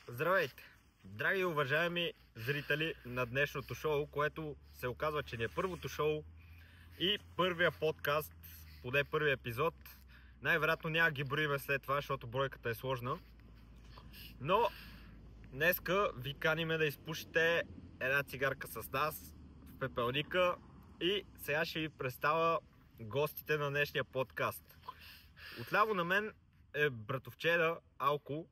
Здравейте! Драги уважаеми зрители на днешното шоу, което се оказва, че не е първото шоу и първия подкаст, поне първия епизод. Най-вероятно няма ги броиме след това, защото бройката е сложна. Но днеска ви каниме да изпушите една цигарка с нас в пепелника и сега ще ви представя гостите на днешния подкаст. Отляво на мен е братовчеда Алко,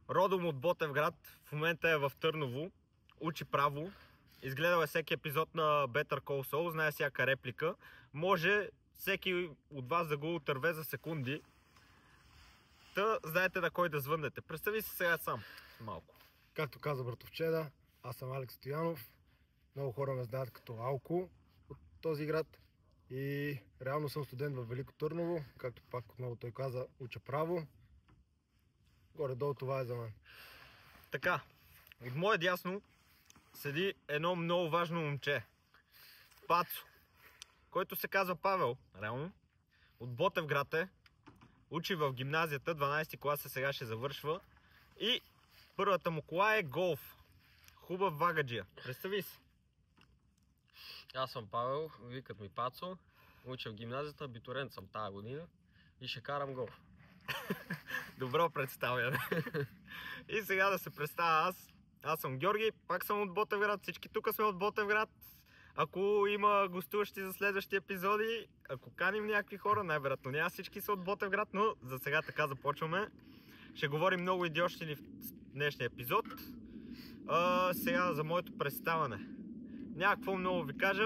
родом от Ботевград, в момента е в Търново, учи право, изгледал е всеки епизод на Better Call Saul, знае всяка реплика, може всеки от вас да го отърве за секунди. Та знаете на кой да звъннете. Представи се сега сам малко. Както каза братовчеда, аз съм Алекс Стоянов. Много хора ме знаят като Алко от този град. И реално съм студент в Велико Търново. Както пак отново той каза, уча право. Горе-долу това е за мен. Така, от мое дясно седи едно много важно момче. Пацо, който се казва Павел, реално. От Ботевград е. Учи в гимназията, 12 класа сега ще завършва. И първата му кола е голф. Хубав вагаджия. Представи си. Аз съм Павел, викат ми Пацо, уча в гимназията, абитурент съм тази година и ще карам голф. Добро представяне. И сега да се представя аз. Аз съм Георги, пак съм от Ботевград, всички тук сме от Ботевград. Ако има гостуващи за следващи епизоди, ако каним някакви хора, най-вероятно няма, всички са от Ботевград, но за сега така започваме. Ще говорим много идиотщини в днешния епизод. Сега за моето представяне. Някакво много ви кажа.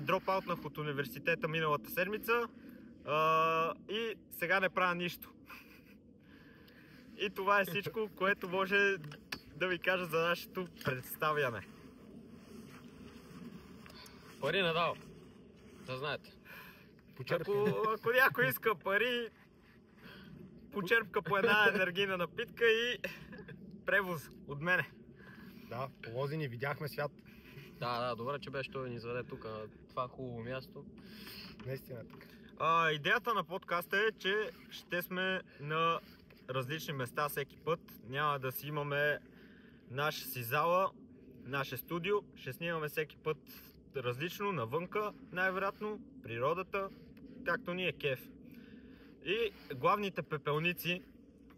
Дропаутнах от университета миналата седмица и сега не правя нищо. И това е всичко, което може да ви кажа за нашето представяне. Пари не дал, да знаете. Ако някой иска пари, почерпка по една енергийна напитка и превоз от мене. Да, полози ни, видяхме свят. Да, добре, че беше той ни заведе тук на това хубаво място. Наистина така. Идеята на подкаста е, че ще сме на различни места всеки път. Няма да си имаме наша си зала, наше студио. Ще снимаме всеки път различно, навънка, най-вероятно, природата, както ни е кеф. И главните пепелници,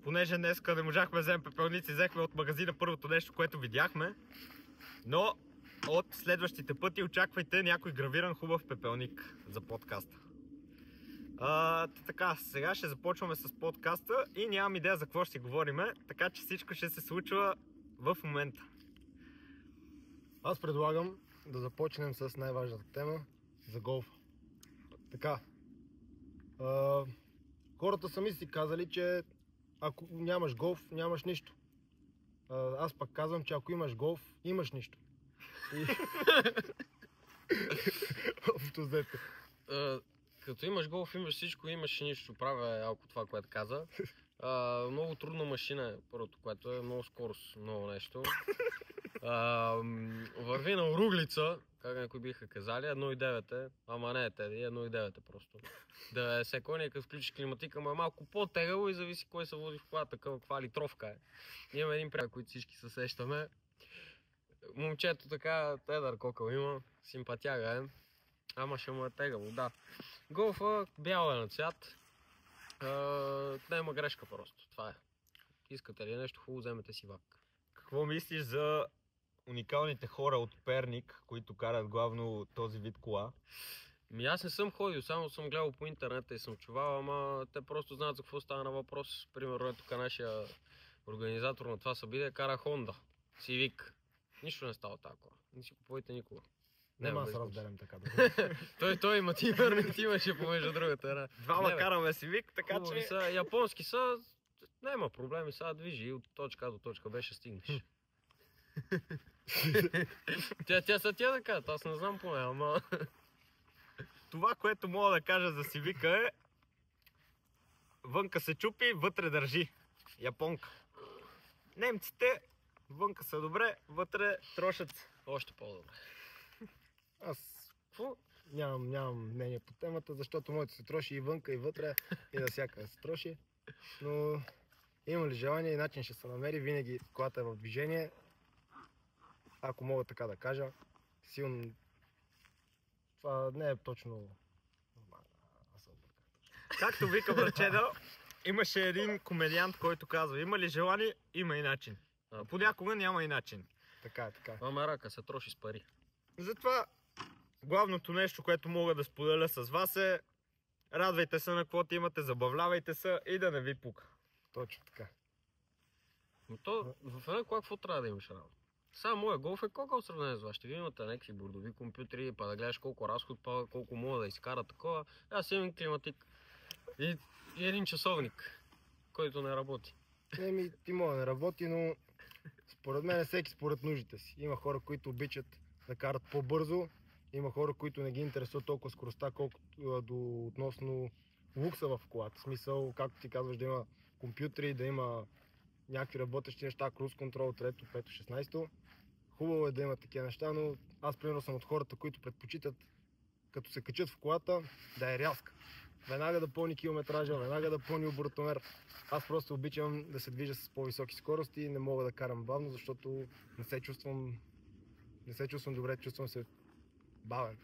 понеже днеска не можахме да вземем пепелници, взехме от магазина първото нещо, което видяхме, но от следващите пъти очаквайте някой гравиран хубав пепелник за подкаста. Така, сега ще започваме с подкаста и нямам идея за какво ще говориме, така че всичко ще се случва в момента. Аз предлагам да започнем с най-важната тема за голфа. Така, хората сами си казали, че ако нямаш голф, нямаш нищо. Аз пак казвам, че ако имаш голф, имаш нищо. Общо взето. Като имаш голф, имаш всичко, имаш нищо. Правя Алко това, което каза. Много трудна машина е първото, което е много скорост, много нещо. Върви на оруглица, как някои биха казали, 1,9 е, ама не е теди, 1,9 е просто. 90 коня, като включиш климатика, му е малко по-тегаво и зависи кой се води в колата, каква литровка е. Имаме един приятел, който всички се сещаме. Момчето така, тедър кокъл има, симпатяга е, ама ще му е тегаво, да. Голфа бял е на цвят, няма грешка просто, това е. Искате ли нещо хубаво, вземете си вак. Какво мислиш за уникалните хора от Перник, които карат главно този вид кола? Аз не съм ходил, само съм гледал по интернета и съм чувал, ама те просто знаят за какво става на въпрос. Примерно е тук нашия организатор на това събитие кара Honda, Civic. Нищо не става така. Не си купувайте никога. Нема да се разберем така добре. Той има тимърни, ти имаше помежду другата. Двама караме Civic, така че... Са, японски са, няма проблеми, сега движи от точка А до точка Б ще стигнеш. Тя са тя да кажат, аз не знам поне, ама... Това, което мога да кажа за Civic е... Вънка се чупи, вътре държи. Японка. Немците, вънка са добре, вътре трошат се. Още по-добре. Аз нямам мнение по темата, защото моето се троши и вънка, и вътре, и навсякъде се троши. Но Има ли желание и начин ще се намери, винаги колата е в движение. Ако мога така да кажа, силно... Това не е точно... Аз съм обърках. Както вика братчеда, имаше един комедиант, който казва: има ли желание, има и начин. Понякога няма и начин. Така е, така е. Ама рака се троши с пари. Затова главното нещо, което мога да споделя с вас е: радвайте се на каквото имате, забавлявайте се и да не ви пука. Точно така. Но то в една кола какво трябва да имаш работа? Само моя голф е колко в сравнение с вашите. Вие имате някакви бордови компютри, па да гледаш колко разход, па колко мога да изкара такова. Аз имам климатик и един часовник, който не работи. Ти мога да не работи, но според мен всеки според нуждите си. Има хора, които обичат да карат по-бързо, има хора, които не ги интересуват толкова скоростта, колкото относно лукса в колата. В смисъл, както ти казваш, да има компютри, да има някакви работещи неща, круз контрол, 3-то, 5-то, 16-то. Хубаво е да има такива неща, но аз примерно съм от хората, които предпочитат, като се качат в колата, да е рязка. Веднага да пълни километража, веднага да пълни оборотомер. Аз просто обичам да се движа с по-високи скорости и не мога да карам бавно, защото не се чувствам добре, чувствам се бавен.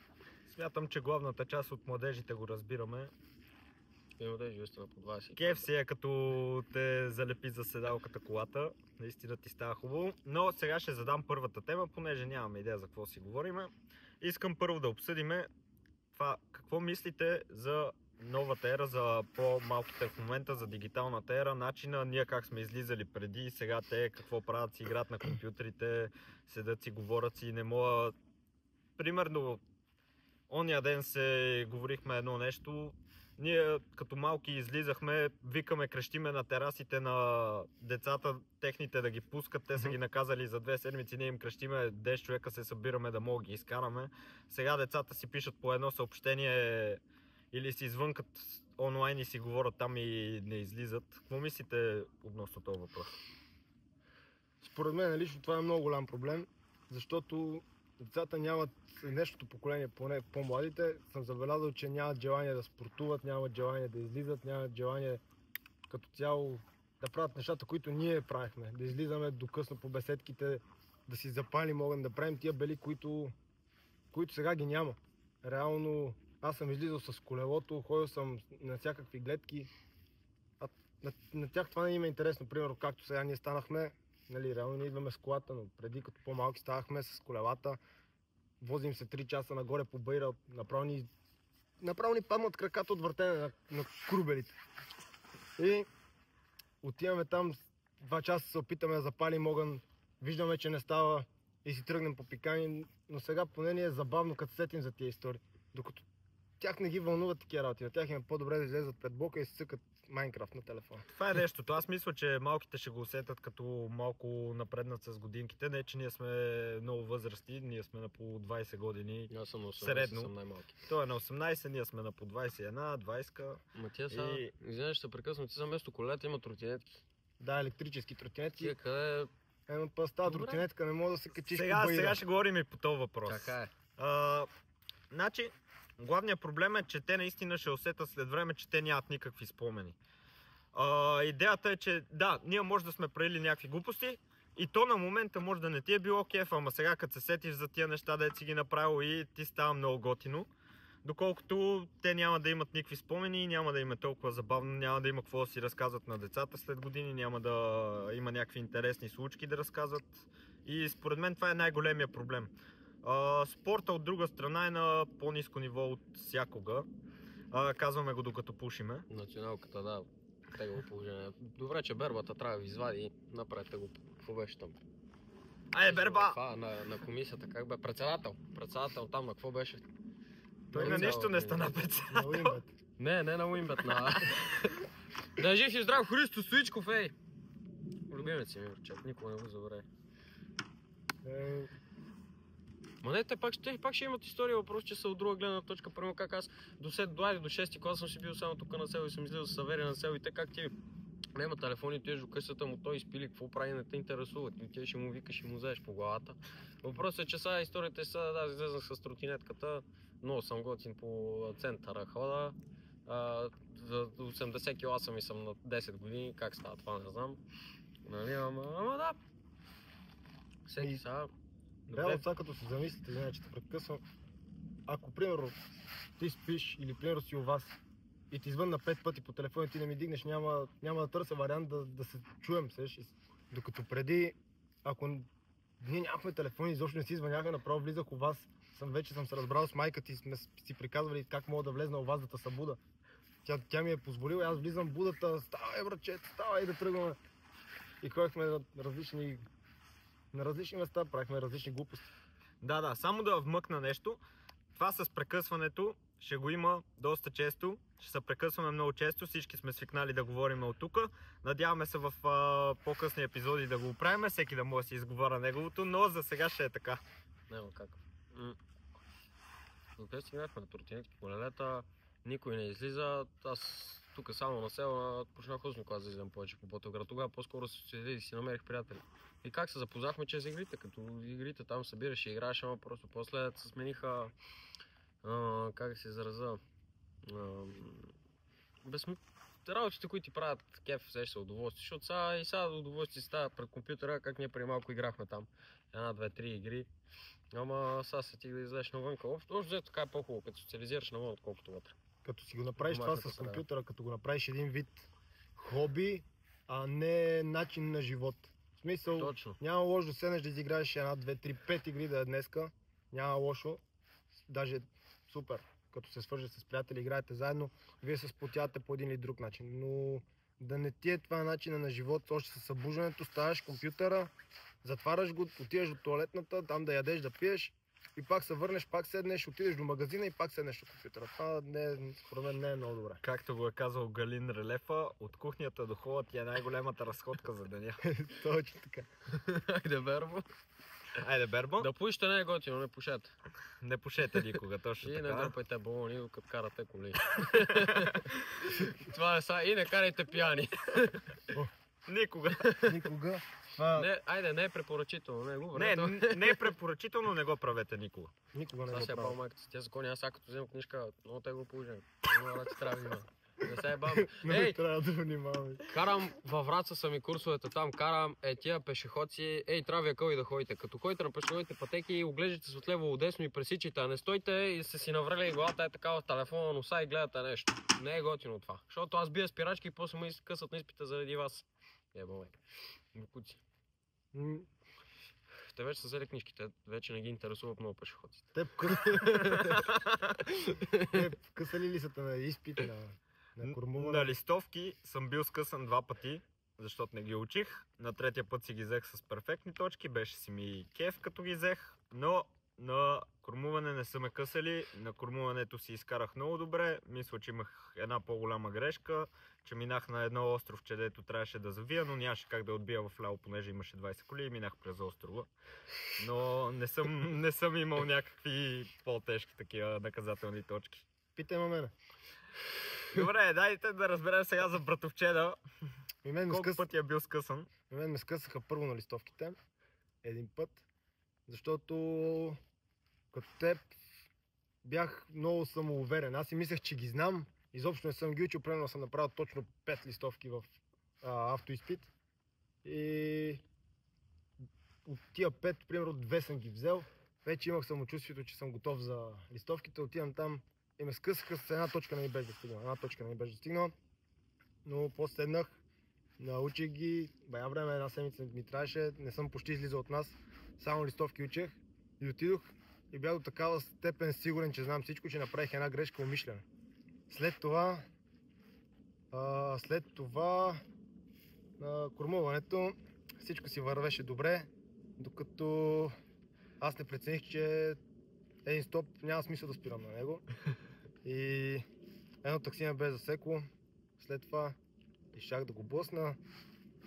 Смятам, че главната част от младежите го разбираме. Имате живеста на по 20. Кеф си е като те залепи за седалката колата. Наистина ти става хубаво. Но сега ще задам първата тема, понеже нямаме идея за какво си говориме. Искам първо да обсъдиме това. Какво мислите за новата ера, за по-малките в момента, за дигиталната ера, начина ние как сме излизали преди и сега те какво правят, си играят на компютрите, седят си, говорят си, не мога... Примерно, ония ден се говорихме едно нещо. Ние като малки излизахме, викаме, крещиме на терасите на децата, техните да ги пускат, те са ги наказали за 2 седмици, ние им крещиме, 10 човека се събираме да мога ги изкараме. Сега децата си пишат по едно съобщение или си извънкат онлайн и си говорят там и не излизат. Какво мислите относно този въпрос? Според мен лично това е много голям проблем, защото децата нямат, днешното поколение, поне по-младите, съм забелязал, че нямат желание да спортуват, нямат желание да излизат, нямат желание като цяло да правят нещата, които ние правихме. Да излизаме до късно по беседките, да си запалим огън, да правим тия бели, които сега ги няма. Реално аз съм излизал с колелото, ходил съм на всякакви гледки. А на тях това не им е интересно. Примерно, както сега ние станахме, нали, реално ние идваме с колата, но преди като по-малки ставахме с колелата, возим се 3 часа нагоре по Бейра, направо ни паднат краката от въртене на крубелите. И отиваме там, 2 часа се опитаме да запалим огън, виждаме, че не става и си тръгнем по пикани, но сега поне ни е забавно, като сетим за тия истории. Докато тях не ги вълнуват такива работи, на тях им е по-добре да излезат пред блока и си цъкат Майнкрафт на телефона. Това е нещото. Аз мисля, че малките ще го усетят като малко напреднат с годинките. Не, че ние сме много възрасти, ние сме на по 20 години. Аз съм на 18, средно. съм най-малки. Той е на 18, ние сме на по 21, 20. Матия сега, извинявай, ще се прекъсвам, ти за место колелета има тротинетки. Да, електрически тротинетки. Тия къде... Ема па става тротинетка, не мога да се качиш Сега ще говорим и по този въпрос. Така е. Значи, главният проблем е, че те наистина ще усетят след време, че те нямат никакви спомени. Идеята е, че да, ние може да сме правили някакви глупости и то на момента може да не ти е било кеф, ама сега като се сетиш за тия неща, да си ги направил и ти става много готино. Доколкото те няма да имат никакви спомени, няма да им е толкова забавно, няма да има какво да си разказват на децата след години, няма да има някакви интересни случки да разказват. И според мен това е най-големия проблем. Спорта от друга страна е на по-ниско ниво от всякога. Казваме го докато пушиме. Националката, да, тегаво положение. Добре, че Бербата трябва да ви извади и направете го. Какво беше там? Ай, Берба! На комисията, как бе? Председател там, на какво беше? Той на нищо не стана председател. Не на Уимбет, на... Да е жив и здрав Христо Стоичков, ей! Любимец си ми, чак, никога не го забравя. Ма не, те пак ще имат история, въпрос, че са от друга гледна точка. Примерно как аз до 6 клас съм си бил само тук на село и съм излизал с Саверия на село и те как ти няма телефони, ти еш до късата му, той изпили, какво прави, не те интересуват. И ти ще му викаш и му взеш по главата. Въпросът е, че сега историята е сега, да, излезнах с тротинетката, много съм готин по центъра хода. за 80 кила съм и съм на 10 години, как става това, не знам. Нали, ама да. Всеки сега... Реално сега като се замислите, извиня, че те прекъсвам. Ако, примерно, ти спиш или, примерно, си у вас и ти звънна 5 пъти по телефона и ти не ми дигнеш, няма да търся вариант да се чуем, сеш. Докато преди, ако ние нямахме телефони, изобщо не си звъняха, направо влизах у вас. Вече съм се разбрал с майка ти, сме си приказвали как мога да влезна у вас да те събуда. Тя ми е позволила, аз влизам будата, ставай брачет, ставай да тръгваме. И ходихме на различни места, правихме различни глупости. Да, само да вмъкна нещо. Това с прекъсването ще го има доста често. Ще се прекъсваме много често. Всички сме свикнали да говорим от тук. Надяваме се в по-късни епизоди да го оправим. Всеки да може да си изговаря неговото, но за сега ще е така. Няма как. Докъде стигнахме на тротинетки по полелета, никой не излиза. Аз тук само на село почнах осми клас да излизам повече по Ботевград. Тогава по-скоро си намерих приятели. И как се запознахме чрез игрите, като игрите там събираш и играеш, ама просто после се смениха, как се израза, работите, които ти правят кеф, сеш се удоволствие, защото сега удоволствие си става пред компютъра, как ние преди малко играхме там. 1, 2, 3 игри. Ама сега се ти да излезеш навънка. Общо взето така е по-хубаво, като социализираш навън, отколкото вътре. Като си го направиш това с компютъра, като го направиш един вид хоби, а не начин на живот. В смисъл, точно. Няма лошо да седнеш да изиграеш 1, 2, 3, 5 игри да е днеска. Няма лошо. Даже супер. Като се свържете с приятели, играете заедно, вие се сплотявате по един или друг начин. Но да не ти е това начина на живот, още със събуждането, ставаш компютъра, затваряш го, отиваш до тоалетната, там да ядеш, да пиеш и пак се върнеш, пак седнеш, отидеш до магазина и пак седнеш до компютъра. Това според мен не е много добре. Както го е казал Галин Релефа, от кухнята до хола ти е най-голямата разходка за деня. Точно така. Айде, Бербо. Айде, Бербо. Да пушите не е готино, не пушете. Не пушете никога, точно и така. И не дърпайте балони, като карате коли. Това е сега. И не карайте пияни. Никога. Никога. Айде, не е препоръчително. Не е препоръчително, не го правете никога. Никога не го правя. Сега правя. майката си, тя закони, аз сега като вземам книжка, много те го положим. Много ти трябва да внимавам. Не се ебам. Не трябва да внимаваме. Карам във Враца са ми курсовете там, карам тия пешеходци, трябва ви къл и да ходите. Като ходите на пешеходните пътеки, оглеждате се от лево от десно и пресичите, а не стойте и се си наврели главата е така в телефона на носа и гледате нещо. Не е готино това. Защото аз бия спирачки и после ме късат на изпита заради вас. Ебаме. Букуци. Те вече са взели книжките, вече не ги интересуват много пешеходците. Те късали ли са на изпит, на кормуване? На листовки съм бил скъсан 2 пъти, защото не ги учих. На третия път си ги взех с перфектни точки, беше си ми кеф като ги взех, но на кормуване не са ме късали. На кормуването си изкарах много добре. Мисля, че имах една по-голяма грешка, че минах на едно островче, дето трябваше да завия, но нямаше как да отбия в ляво, понеже имаше 20 коли и минах през острова. Но не съм имал някакви по-тежки такива наказателни точки. Питай мене. Добре, дайте да разберем сега за братовчеда. Колко пъти е бил скъсан? Мен ме скъсаха първо на листовките. Един път. Защото като теб бях много самоуверен. Аз си мислех, че ги знам. Изобщо не съм ги учил. Примерно съм направил точно 5 листовки в автоизпит. И от тия 5, примерно 2 съм ги взел. Вече имах самочувствието, че съм готов за листовките. Отивам там и ме скъсаха с една точка не ми беше достигнала. Една точка не ми беше достигнала. Но после седнах, научих ги. Бая време, една седмица ми трябваше. Не съм почти излизал от нас. Само листовки учех и отидох и бях до такава степен сигурен, че знам всичко, че направих една грешка умишлено. След това на кормуването всичко си вървеше добре, докато аз не прецених, че един стоп няма смисъл да спирам на него. И едно такси ме бе засекло. След това изшах да го блъсна.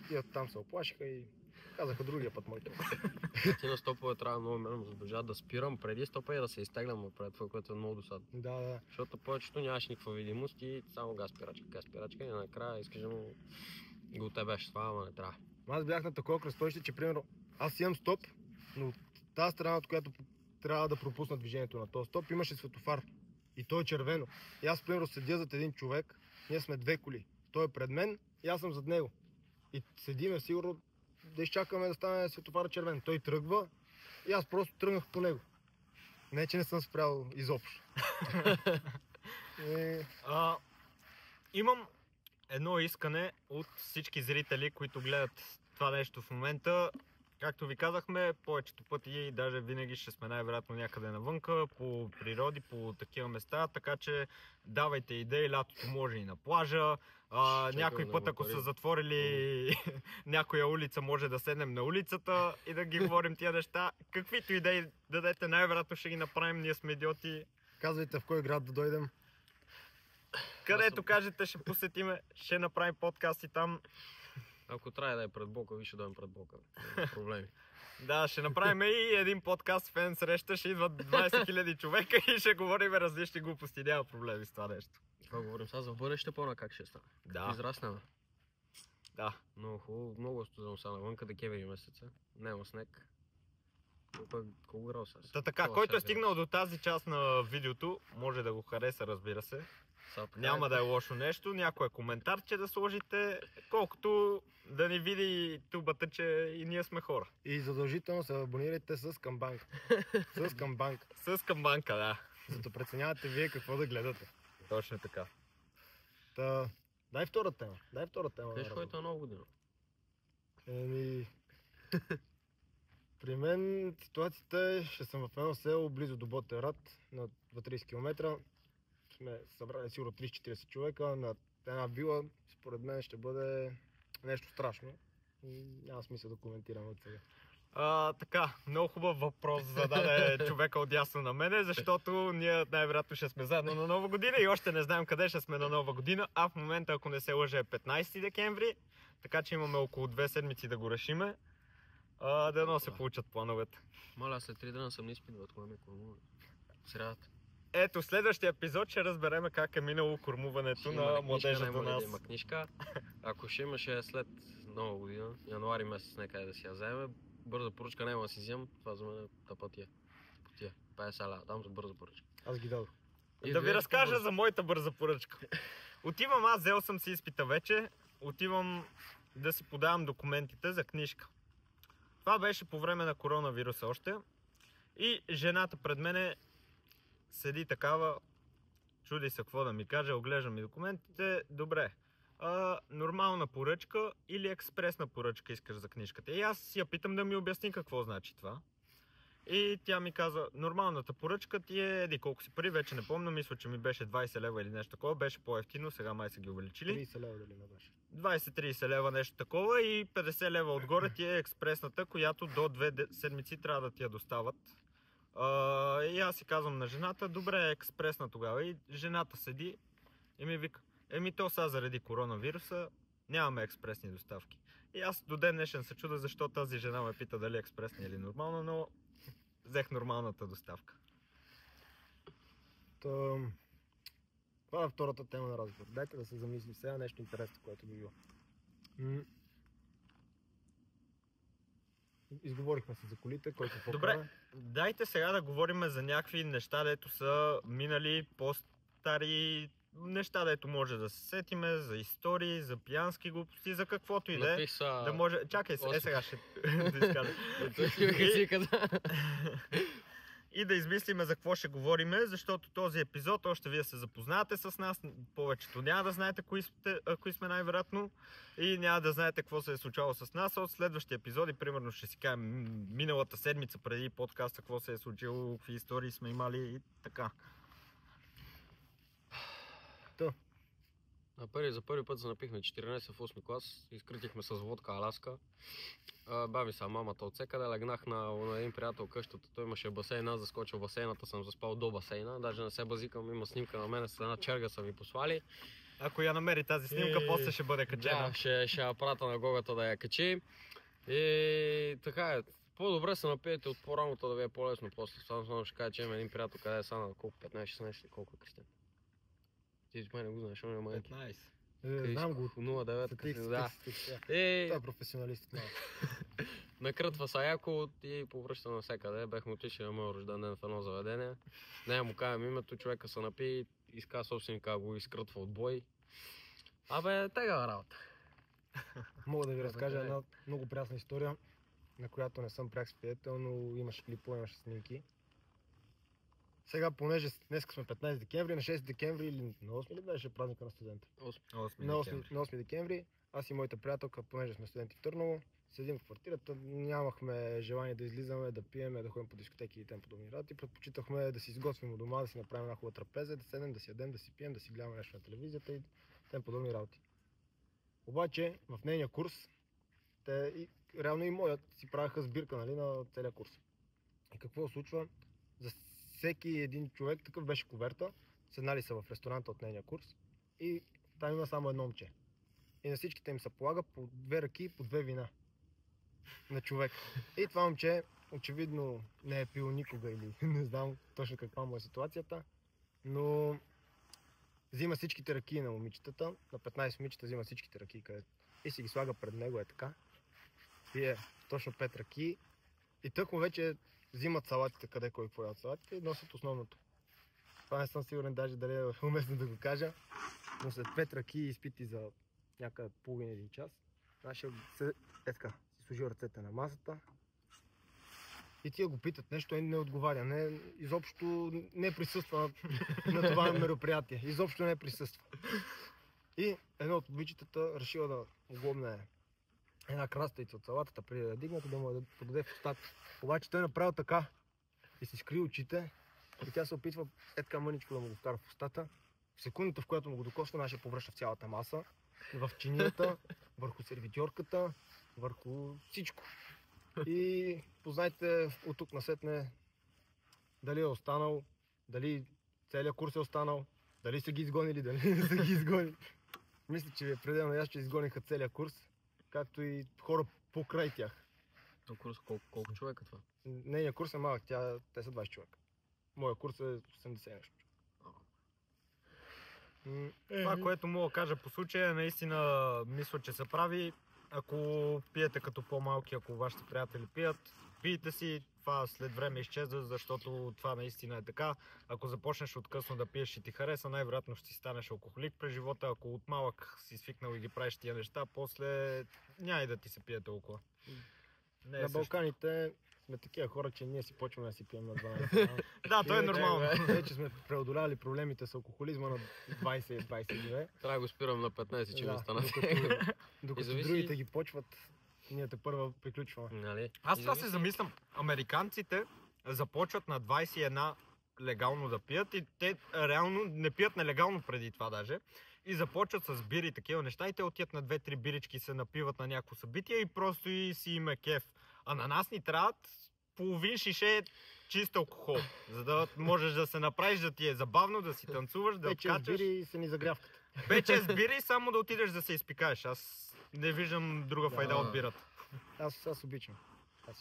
Тия там се оплашиха и казаха другия път моето. Ти на стопове трябва много ме задължават да спирам преди стопа и да се изтеглям напред, това, което е много досадно. Да. Защото повечето нямаш никаква видимост и само газ спирачка и накрая искаш да му го тебеш това, ама не трябва. Аз бях на такова кръстовище, че примерно аз имам стоп, но от тази страна, от която трябва да пропусна движението на този стоп, имаше светофар. И той е червено. И аз примерно седя зад един човек Ние сме две коли. Той е пред мен и аз съм зад него. И седиме сигурно да изчакаме да стане светофара червен. Той тръгва и аз просто тръгнах по него. Не, че не съм спрял изобщо. Имам едно искане от всички зрители, които гледат това нещо в момента. Както ви казахме, повечето пъти и даже винаги ще сме най-вероятно някъде навънка, по природи, по такива места, така че давайте идеи, лятото може и на плажа. Някой път, ако са затворили някоя улица, може да седнем на улицата и да ги говорим тия неща. Каквито идеи дадете, най-вероятно ще ги направим, ние сме идиоти. Казвайте в кой град да дойдем. Където кажете, ще посетиме, ще направим подкасти там. Ако трябва да е пред блока, ви ще дойдем пред блока. Няма проблеми. Да, ще направим и един подкаст фен среща, ще идват 20 000 човека и ще говорим различни глупости. Няма проблеми с това нещо. Това говорим сега за бъдеще, по-на как ще стане. Да. Израснем. Да. Много хубаво, много студено сега навънка, декември месеца. Няма снег. Колко градуса сега? Та така, който е стигнал до тази част на видеото, може да го хареса, разбира се. Няма да е лошо нещо, някой коментарче да сложите, колкото да ни види тубата, че и ние сме хора. И задължително се абонирайте с камбанка. С камбанка. С камбанка, да. За да преценявате вие какво да гледате. Точно така. Та, дай втора тема. Кажеш, който е нова година. При мен ситуацията е, ще съм в едно село близо до Ботевград, на 30 км. Сме събрали сигурно 30-40 човека на една вила. Според мен ще бъде нещо страшно. Няма смисъл да коментирам от сега. Така, много хубав въпрос зададе човека отясно на мене, защото ние най-вероятно ще сме заедно на Нова година и още не знаем къде ще сме на Нова година, а в момента, ако не се лъжа, е 15 декември, така че имаме около 2 седмици да го решиме. Дано се получат плановете. Маля, след 3 дена съм не изпитват, кое ме кормува. Средата. Ето, следващия епизод ще разбереме как е минало кормуването на младежа до нас. Има книжка. Ако ще имаше след Нова година, януари месец, нека да си я вземе. Бърза поръчка няма да си взем, това за мен е тъпатия. Потия. 50 ля, там за бърза поръчка. Аз ги дадох. Да ви разкажа за моята бърза поръчка. Отивам, аз взел съм си изпита вече, отивам да си подавам документите за книжка. Това беше по време на коронавируса още. И жената пред мене седи такава, чуди се какво да ми каже, оглеждам ми документите, добре. Нормална поръчка или експресна поръчка искаш за книжката? И аз си я питам да ми обясни какво значи това. И тя ми каза, нормалната поръчка ти е, еди колко си пари, вече не помня, мисля, че ми беше 20 лева или нещо такова, беше по-евтино, сега май са ги увеличили. 30 лева дали не беше? 20-30 лева нещо такова и 50 лева отгоре ти е експресната, която до 2 седмици трябва да ти я достават. И аз си казвам на жената, добре, експресна тогава. И жената седи и ми вика, то сега заради коронавируса нямаме експресни доставки. И аз до ден днешен се чудя защо тази жена ме пита дали е експресна или нормална, но взех нормалната доставка. Това е втората тема на разговор. Дайте да се замислим сега нещо интересно, което би било. Изговорихме се за колите, който по-кара. Добре, дайте сега да говорим за някакви неща, дето са минали по-стари неща, дето може да се сетиме, за истории, за пиянски глупости, за каквото и да е. Да може... Чакай се, сега ще изкажа. И да измислиме за какво ще говориме, защото този епизод, още вие се запознавате с нас, повечето няма да знаете кои сме най-вероятно и няма да знаете какво се е случвало с нас. От следващия епизоди, примерно ще си кажем миналата седмица преди подкаста, какво се е случило, какви истории сме имали и така. За първи път се напихме 14 в 8 клас, изкритихме с водка Аляска. Бави са мамата от всекъде, легнах на един приятел къщата, той имаше басейн, аз заскочил в басейната, съм заспал до басейна, даже не се базикам, има снимка на мен, с една черга са ми послали. Ако я намери тази снимка, после ще бъде качена. Да, ще я прата на Гогата да я качи. И така е, по-добре се напиете от по-раното да ви е по-лесно после. Само ще кажа, че има един приятел, къде е сана, колко 15-16 колко е Кристиан. Ти май не го знаеш, он е май. 15. Знам го. 09. Да. Това е професионалист. Накрътва са яко и повръща навсякъде. Бехме отишли на моя рожден ден в едно заведение. Не му казвам името, човека се напи, иска собственика го изкрътва от бой. Абе, тега работа. Мога да ви разкажа така е. една много прясна история, на която не съм пряк свидетел, но имаше клипове, имаше снимки. Сега, понеже днес сме 15 декември, на 6 декември или на 8 ли беше празника на студента? 8 На 8 декември, аз и моята приятелка, понеже сме студенти в Търново, седим в квартирата, нямахме желание да излизаме, да пиеме, да ходим по дискотеки и тем подобни работи. Предпочитахме да си изготвим у дома, да си направим една хубава трапеза, да седнем, да си ядем, да си пием, да си гледаме нещо на телевизията и тем подобни работи. Обаче в нейния курс, реално и моят си правяха сбирка, нали, на целия курс. И какво се случва? За всеки един човек, такъв беше куверта, седнали са в ресторанта от нейния курс и там има само едно момче. И на всичките им се полага по 2 ръки и по 2 вина на човек. И това момче очевидно не е пил никога или не знам точно каква му е ситуацията, но взима всичките ръки на момичетата, на 15 момичета взима всичките ръки и си ги слага пред него, е така. Пие точно 5 ръки и тъкмо вече взимат салатите, къде кой какво ядат салатите и носят основното. Това не съм сигурен даже дали е уместно да го кажа, но след 5 ръки изпити за някъде половин един час, нашия се така, си служи ръцете на масата и тия го питат нещо и не отговаря. Изобщо не присъства на това мероприятие. Изобщо не присъства. И едно от момичетата решила да оглобне една краставица от салатата преди да я дигнат и да му я подаде в устата. Обаче той направил така и си скри очите и тя се опитва така мъничко да му го вкара в устата. В секундата, в която му го докосва, нашия повръща в цялата маса, в чинията, върху сервитьорката, върху всичко. И познайте от тук насетне дали е останал, дали целият курс е останал, дали са ги изгонили, дали не са ги изгонили. Мисля, че ви е пределно ясно, че изгониха целият курс, както и хора покрай тях. То курс колко човека това? Нейният курс е малък, те са 20 човека. Моя курс е 80 нещо. Това, което мога да кажа по случая, наистина мисля, че се прави. Ако пиете като по-малки, ако вашите приятели пият, пийте си, това след време изчезва, защото това наистина е така. Ако започнеш откъсно да пиеш и ти хареса, най-вероятно ще си станеш алкохолик през живота. Ако от малък си свикнал и ги правиш тия неща, после няма и да ти се пие толкова. На Балканите сме такива хора, че ние си почваме да си пием на 12. Да, то е нормално. Вече сме преодоляли проблемите с алкохолизма на 20-22. Трябва да го спирам на 15, че ми стана. Докато другите ги почват, ние те първа приключваме. Нали? Аз това се замислям. Американците започват на 21 легално да пият и те реално не пият нелегално преди това даже. И започват с бири и такива неща и те отият на 2-3 бирички, се напиват на някакво събитие и просто и си им е кеф. А на нас ни трябват половин шише чист алкохол, за да можеш да се направиш, да ти е забавно, да си танцуваш, да Вече откачаш. бири и са ни загрявката. Вече с бири само да отидеш да се изпикаеш. Аз не виждам друга файда от бирата. Аз обичам.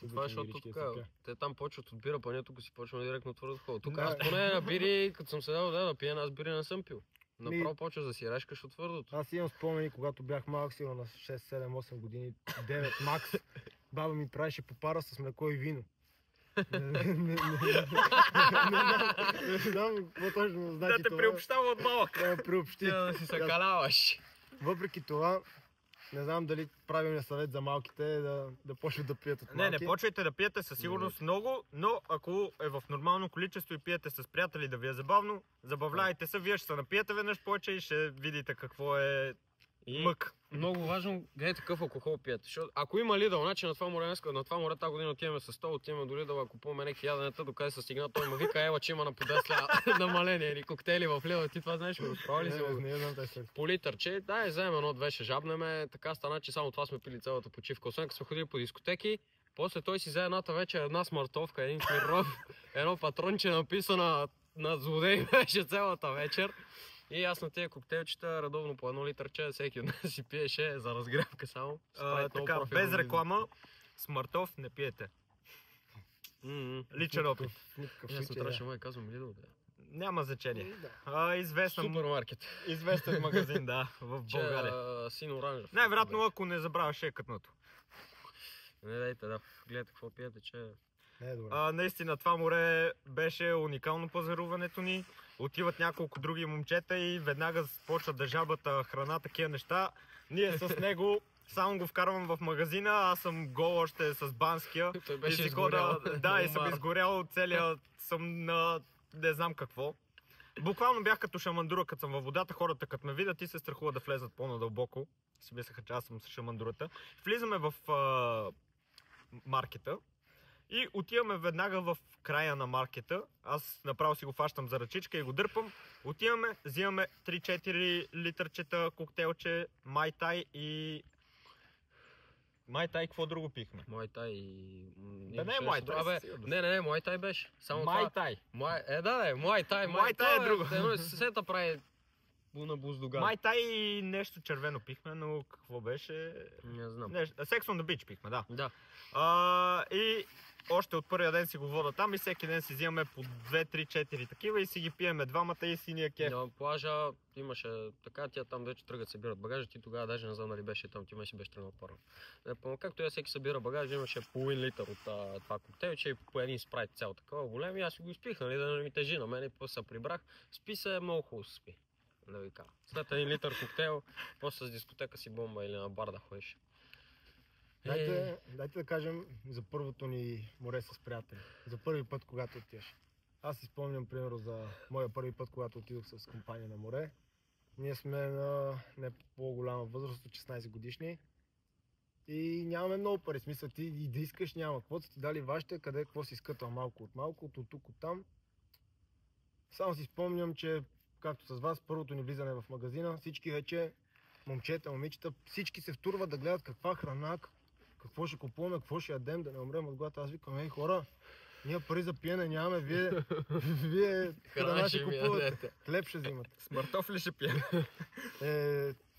Това е защото тук, те там почват от бира, па ние тук си почваме директно твърдо хол. Тук Да. аз поне на бири, като съм седал да пия, аз бири не съм пил. Направо почваш да си решкаш от твърдото. Аз имам спомени, когато бях малък, сигурно на 6, 7, 8 години, 9 макс, баба ми правеше попара с млеко и вино. Не знам какво точно значи Да те това. приобщава от малък. Да ме приобщи. Да си съкаляваш. Въпреки това, не знам дали правилният съвет за малките е да почват да пият от Не, малки. не почвайте да пиете със сигурност много, но ако е в нормално количество и пиете с приятели да ви е забавно, забавляйте се, вие ще се напиете веднъж повече и ще видите какво е мък. Много важно, гледайте какъв алкохол пиете. Защото ако има Lidl, значи на това море тази година отиваме с 100, отиваме до Lidl, ако купуваме някакви яденета, докъде се стигна, той ма вика, ела, че има на по 10 намаление или коктейли в Lidl. Ти това знаеш, го справи ли си? Не знам тази след. По литърче, дай, вземем едно-две, ще жабнеме. Така стана, че само това сме пили цялата почивка. Освен като сме ходили по дискотеки, после той си взе едната вечер една смартовка, един смирнов, едно патронче написано на злодей беше цялата вечер. И аз на тези коктейлчета редовно по 1 литърче, всеки от нас си пиеше за разгрявка само. Така, без реклама, смъртов не пиете. Личен опит. Аз не трябваше май казвам Lidl, да. Няма значение. Да. Супермаркет. Известен магазин, да, в България. Син-оранжев. Най-вероятно, ако не забравяш е кътното. Не дайте, да. Гледайте какво пиете, че... Не е добре. Наистина това море беше уникално пазаруването ни. Отиват няколко други момчета и веднага почват да жабата храна, такива неща. Ние с него само го вкарвам в магазина, аз съм гол още с банския. Той беше и изгорял. Да, и съм изгорял целия, съм на не знам какво. Буквално бях като шамандура, като съм във водата, хората като ме видят и се страхуват да влезат по-надълбоко. Си мислеха, че аз съм с шамандурата. Влизаме в маркета и отиваме веднага в края на маркета. Аз направо си го фащам за ръчичка и го дърпам. Отиваме, взимаме 3-4 литърчета коктейлче, майтай и... Майтай, какво друго пихме? Майтай и... Да не е майтай. Не, майтай беше. Само майтай. Майтай. Майтай е друго. Едно сета прави на буздуган. Майтай и нещо червено пихме, но какво беше? Не знам. Sex on the Beach пихме, да. Да. И още от първия ден си го вода там и всеки ден си взимаме по 2-3-4 такива и си ги пиеме двамата и си ни е кеф. На плажа имаше така, тя там вече тръгат събират багажа, ти тогава даже не знам дали беше там, ти си беше тръгнал първо. Както я всеки събира багажа, имаше половин литър от това коктейлче и по един спрайт цял такова голем и аз си го изпих, нали, да не ми тежи на мен и после се прибрах. Спи се, много хубаво се спи. Да ви кажа. След един литър коктейл, после с дискотека си бомба или на бар да ходиш. Дайте да кажем за първото ни море с приятели. За първи път, когато отиваш. Аз си спомням, примерно, за моя първи път, когато отидох с компания на море. Ние сме на не по-голяма възраст от 16 годишни. И нямаме много пари. Смисъл, ти и да искаш няма. Какво са ти дали вашите, къде какво си изкътал малко, от тук, от там. Само си спомням, че както с вас, първото ни влизане в магазина, всички вече, момчета, момичета, всички се втурват да гледат каква храна, какво ще купуваме, какво ще ядем, да не умрем от глад. Аз викам, хора, ние пари за пиене нямаме, вие храна ще купувате, хлеб ще взимате. Смъртов ли ще пие?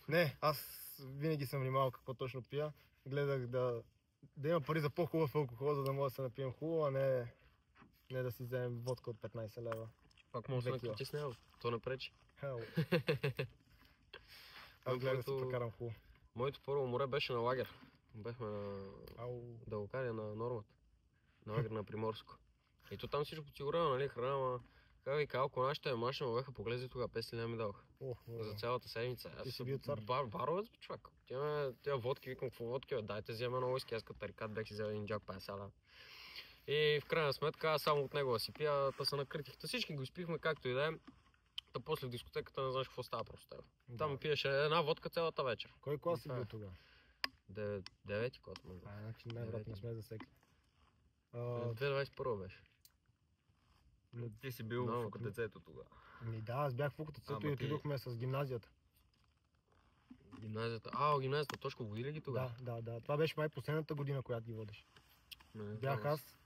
Не, аз винаги съм внимавал какво точно пия. Гледах да има пари за по-хубав алкохол, за да мога да се напием хубаво, а не да си вземем водка от 15 лева. Пак може да накрити с него, то не пречи. Аз гледах да се прекарам хубаво. Моето първо море беше на лагер. Бехме на Далокария на Нормата. На лагер на Приморско. И то там всичко подсигурено, нали, храна, ама как ви калко нашите машина ме бяха поглезли тогава, 5 лева ми дадоха. За цялата седмица. Ти си бил цар. Баровец, човек. Тя водки, викам, какво водки, дайте взема на уиски, аз като тарикат бех си взел един джак 50 лева. И в крайна сметка аз само от него да си пия, та се накритих. Та всички го изпихме както и да е. Та после в дискотеката не знаеш какво става просто. Там пиеше една водка цялата вечер. Кой клас си бил тогава? Девети клас, може. Значи най-вероятно сме засекли. 2021 беше. Ти си бил в УКТЦ-то тогава. Да, аз бях в УКТЦ-то и отидохме с гимназията. Гимназията? Гимназията, точно води ли ги тогава? Да. Това беше май последната година, която ги водиш. Бях аз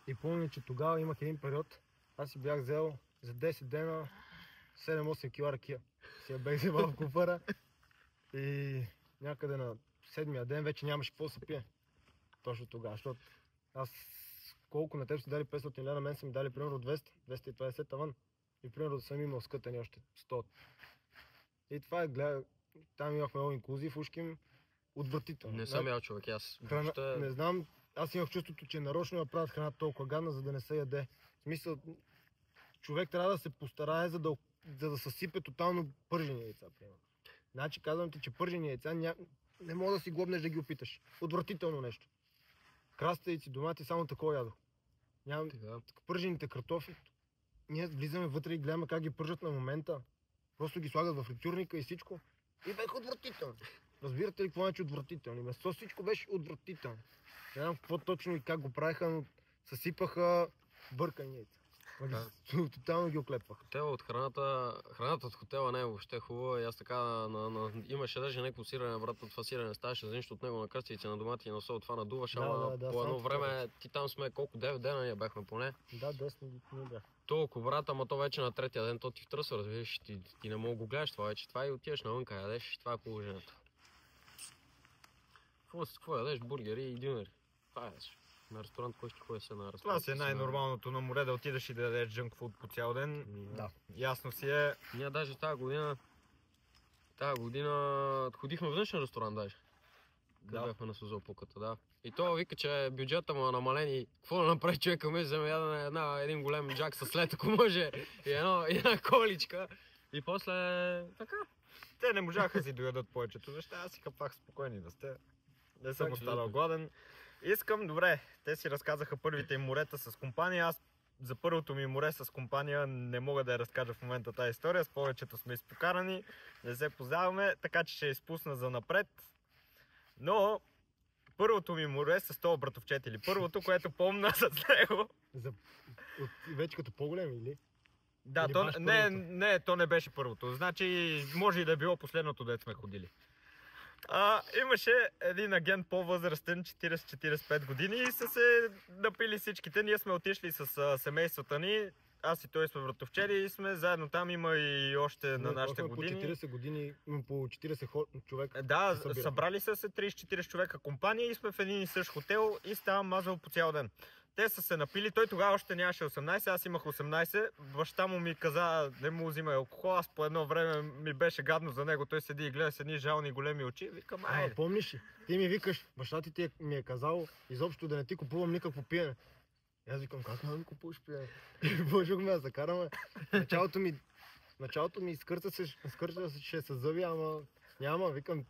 и помня, че тогава имах един период. Аз си бях взел за 10 дена 7-8 кила ракия. Си я бех вземал в куфара и някъде на 7-я ден вече нямаше какво да се пие. Точно тогава, защото аз колко на теб си дали 500 лева, на мен са ми дали примерно 200-250 таван. И примерно съм имал скътани още 100. И това там имахме много инклюзив, ушким, отвратително. Не съм ял, човек, аз. Не знам, аз имах чувството, че нарочно я правят храна толкова гадна, за да не се яде. В смисъл, човек трябва да се постарае, за да съсипе тотално пържени яйца, примерно. Значи казвам ти, че пържени яйца не мога да си глобнеш да ги опиташ. Отвратително нещо. Краставици, домати, само такова ядох. Пържените картофи, ние влизаме вътре и гледаме как ги пържат на момента. Просто ги слагат в фритюрника и всичко. И бяха отвратителни. Разбирате ли какво значи отвратителни? Место всичко беше отвратително. Не знам какво точно и как го правиха, но съсипаха бъркани яйца. Тотално ги оклепваха. Хотела от храната от хотела не е въобще хубава и аз така имаше даже някакво сирене, брат, от това сирене ставаше за нищо от него на кръстици, на домати и на сол, това надуваш, ама по едно време ти там сме колко 9 дена ние бяхме поне. Да, 10 не бях. Толкова, брат, ама то вече на третия ден то ти втръсва, разбираш, ти не мога го гледаш това вече, това и отиваш навънка, ядеш, това е положението. Какво ядеш? Бургери и дюнери. Това е. На ресторант, кой ще ходи се на ресторант? Това си е най-нормалното на море, да отидеш и да ядеш джънк фуд по цял ден. Да. Ясно си е. Ние даже тази година ходихме в външен ресторант даже. Къде бяхме на Созопоката, да. И то вика, че бюджета му е намален и какво да направи човека, ми вземе един голем джак с лед, ако може, и една количка. И после така. Те не можаха да си доядат повечето неща, аз си капах спокойни да сте. Не съм останал гладен. Искам, добре, те си разказаха първите им морета с компания, аз за първото ми море с компания не мога да я разкажа в момента тази история, с повечето сме изпокарани, не се познаваме, така че ще я изпусна за напред. Но първото ми море с този братовчет или първото, което помня с него. Вече като по-големи или? Да, то не беше първото. Значи, може и да е било последното, дето сме ходили. Имаше един агент по-възрастен, 40-45 години и са се напили всичките. Ние сме отишли с семействата ни. Аз и той сме братовчери и сме заедно там. Има и още на нашите години. По 40 години, по 40 човека. Да, събрали са се 34 човека компания и сме в един и същ хотел и ставам мазал по цял ден. Те са се напили, той тогава още нямаше 18, аз имах 18. Баща му ми каза, не му взимай алкохол, аз по едно време ми беше гадно за него. Той седи и гледа с едни жални големи очи. Викам, айде. Помниш ли? Ти ми викаш, баща ти ми е казал изобщо да не ти купувам никакво пиене. И аз викам, как ми купуваш пиене? Божухме да закараме. Началото ми скърца се с зъби, ама няма, викам,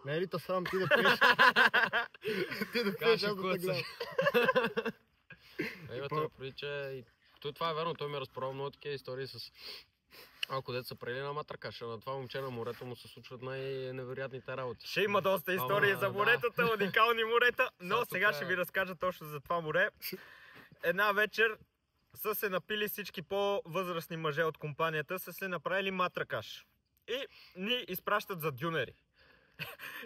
не е ли то срам ти да пиеш? Ти да пиеш, аз да те гледам. Това прилича. Това е верно, той ми е разправил много такива истории с малко деца прели на матракаша. На това момче на морето му се случват най-невероятните работи. Ще има доста истории за моретата, уникални морета, но сега ще ви разкажа точно за това море. Една вечер са се напили всички по-възрастни мъже от компанията, са се направили матракаш. И ни изпращат за дюнери.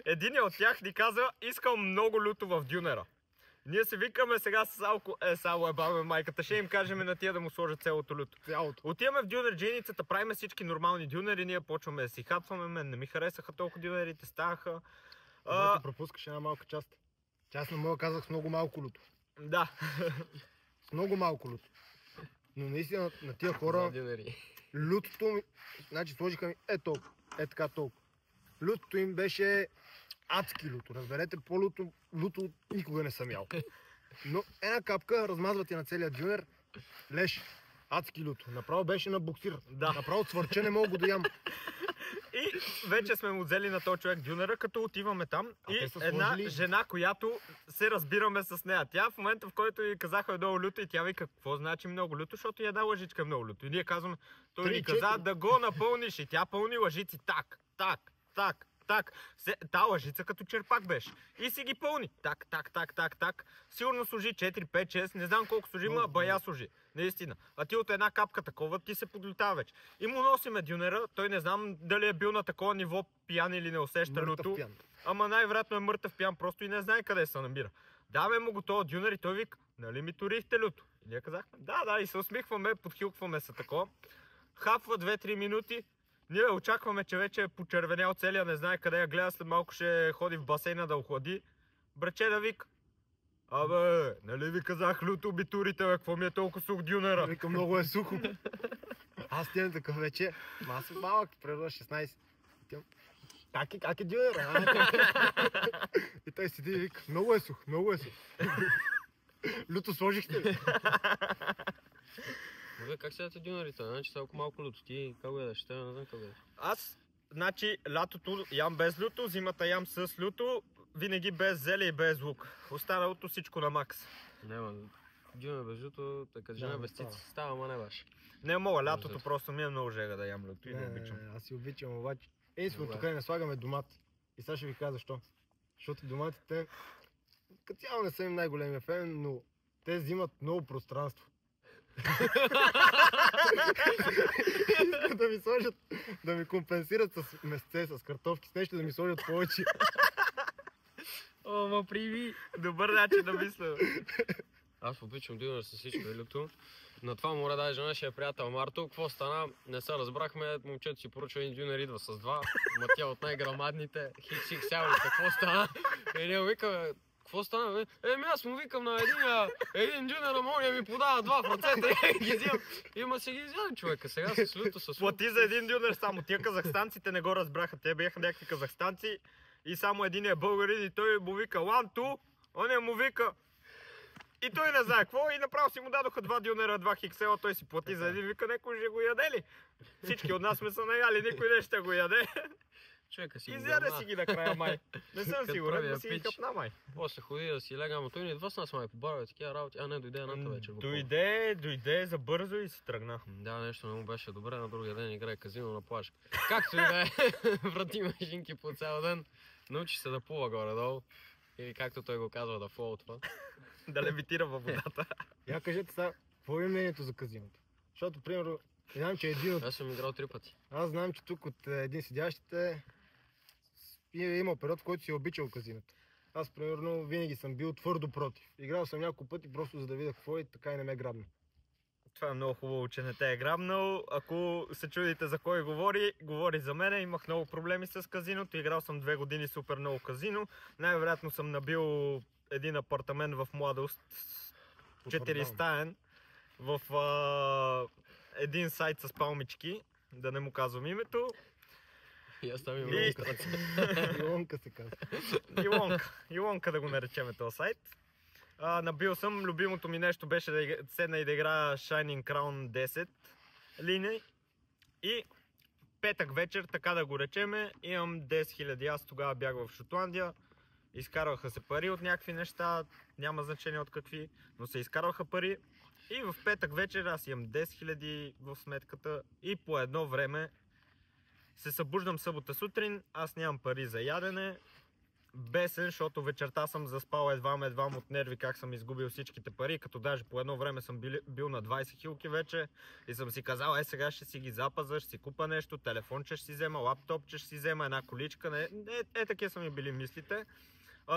Един от тях ни казва, искам много люто в дюнера. Ние се викаме сега с Алко, Сало бабе майката, ще им кажем на тия да му сложат цялото люто. Отиваме в дюнерджийницата, правиме всички нормални дюнери, ние почваме да си хапваме, мен не ми харесаха толкова дюнерите, ставаха. Ти пропускаш една малка част. Аз на моя казах с много малко люто. Да. С много малко люто. Но наистина на тия хора, лютото ми, значи сложиха ми толкова, така толкова. Лютото им беше адски люто. Разберете, по-люто никога не съм ял. Но една капка размазва ти на целия дюнер, леш, адски люто. Направо беше на буксир. Да. Направо цвърче не мога да ям. И вече сме му взели на този човек дюнера, като отиваме там и една жена, която се разбираме с нея. Тя в момента, в който й казаха много люто и тя вика, какво значи много люто, защото и една лъжичка е много люто. И ние казваме, той ни каза да го напълниш и тя пълни лъжици так. Та лъжица като черпак беше. И си ги пълни. Так. Сигурно служи 4, 5, 6, не знам колко служи, ма бая служи. Наистина. А ти от една капка такова, ти се подлютава вече. И му носиме дюнера, той не знам дали е бил на такова ниво пиян или не усеща люто. Ама най-вероятно е мъртъв пиян, просто и не знае къде се намира. Даваме му го този дюнер и той вика, нали ми турихте люто? И ние казахме, да, и се усмихваме, подхилкваме се такова. Хапва 2-3 минути. Ние очакваме, че вече е почервенял целия, не знае къде я гледа, след малко ще ходи в басейна да охлади. Браче да вика. Абе, нали ви казах люто битурите, бе, какво ми е толкова сух дюнера? Вика, много е сухо. Аз стигна такъв вече, аз съм малък, примерно 16. Как е дюнера? И той седи и вика, много е сух. Люто сложихте ли? Как се дадете дюнерите? Значи толкова малко люто. Ти как го ядеш? Не знам как го ядеш. Аз, значи, лятото ям без люто, зимата ям с люто, винаги без зеле и без лук. Останалото всичко на макс. Няма, дюнер без люто, така жена без цици става, ама не баш. Не мога, лятото просто ми е много жега да ям люто и не обичам. Аз си обичам, обаче. Тук не слагаме домати. И сега ще ви кажа защо. Защото доматите, като цяло не са им най-големия фен, но те взимат много пространство. Искат да ми сложат, да ми компенсират с месце, с картофки, с нещо да ми сложат повече. О, ма приви! Добър начин да мисля. Аз обичам дюнер с всичко и люто. На това море дай жена ще е приятел Марто. Какво стана? Не се разбрахме. Момчето си поръчва един дюнер, идва с два. Матия от най-грамадните. Хик сяло, какво стана? И ние викаме, какво стана? Аз му викам на един дюнер на мония ми подава два в ръцете. Ги взимам. Има си ги взяли човека. Сега с люто с... Плати за един дюнер само. Тия казахстанците не го разбраха. Те бяха някакви казахстанци. и само един е българин и той му вика one, two, он му вика и той не знае какво и направо си му дадоха 2 дюнера, 2 хиксела, той си плати за един, вика някой ще го яде ли? Всички от нас сме се наяли, никой не ще го яде. Човека си Изяде си ги накрая май. Не съм Като сигурен, първия но си ги пич. хапна май. После ходи да си лега, ама той не идва с нас май по барове, такива работи. А не, дойде едната вечер. буквално. Дойде за бързо и си тръгна. Да, нещо не му беше добре, на другия ден играе казино на плаж. Както и да е, врати машинки по цял ден, научи се да плува горе-долу. Или както той го казва, да флоутва. Да левитира във водата. Я кажете сега, какво е мнението за казиното? Защото, примерно, знам, че един от... Аз съм играл 3 пъти. Аз знам, че тук от един седящите е имал период, в който си е обичал казиното. Аз, примерно, винаги съм бил твърдо против. Играл съм няколко пъти, просто за да видя какво е, така и не ме грабна. Това е много хубаво, че не те е грабнал. Ако се чудите за кой говори за мене. Имах много проблеми с казиното. Играл съм 2 години супер много казино. Най-вероятно съм набил един апартамент в младост. 4 стаен. В един сайт с палмички. Да не му казвам името. И аз там имам И- много Илонка се казва. Илонка да го наречеме този сайт. Набил съм, любимото ми нещо беше да седна и да играя Shining Crown 10 линии. И петък вечер, така да го речеме, имам 10 000. Аз тогава бях в Шотландия. Изкарваха се пари от някакви неща, няма значение от какви, но се изкарваха пари. И в петък вечер аз имам 10 000 в сметката и по едно време се събуждам събота сутрин, аз нямам пари за ядене. Бесен, защото вечерта съм заспал едвам от нерви как съм изгубил всичките пари, като даже по едно време съм бил на 20 хилки вече и съм си казал, сега ще си ги запаза, ще си купа нещо, телефонче ще си взема, лаптопче ще си взема, една количка, такива са ми били мислите.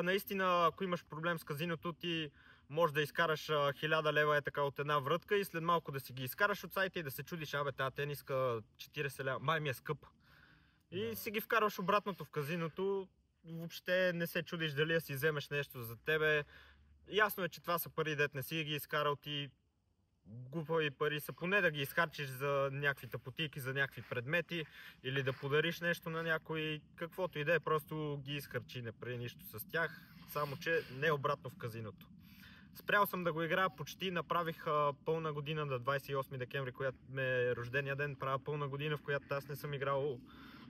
Наистина, ако имаш проблем с казиното, ти може да изкараш 1000 лева така от една врътка и след малко да си ги изкараш от сайта и да се чудиш, тази тениска 40 лева, май ми е скъп. И си ги вкарваш обратното в казиното, въобще не се чудиш дали да си вземеш нещо за тебе. Ясно е, че това са пари, дет не си ги изкарал, ти глупави пари са, поне да ги изхарчиш за някакви тъпотийки, за някакви предмети или да подариш нещо на някой, каквото и да е, просто ги изхарчи, не прави нищо с тях, само че не обратно в казиното. Спрял съм да го играя почти, направих пълна година на 28 декември, която ме е рождения ден, правя пълна година, в която аз не съм играл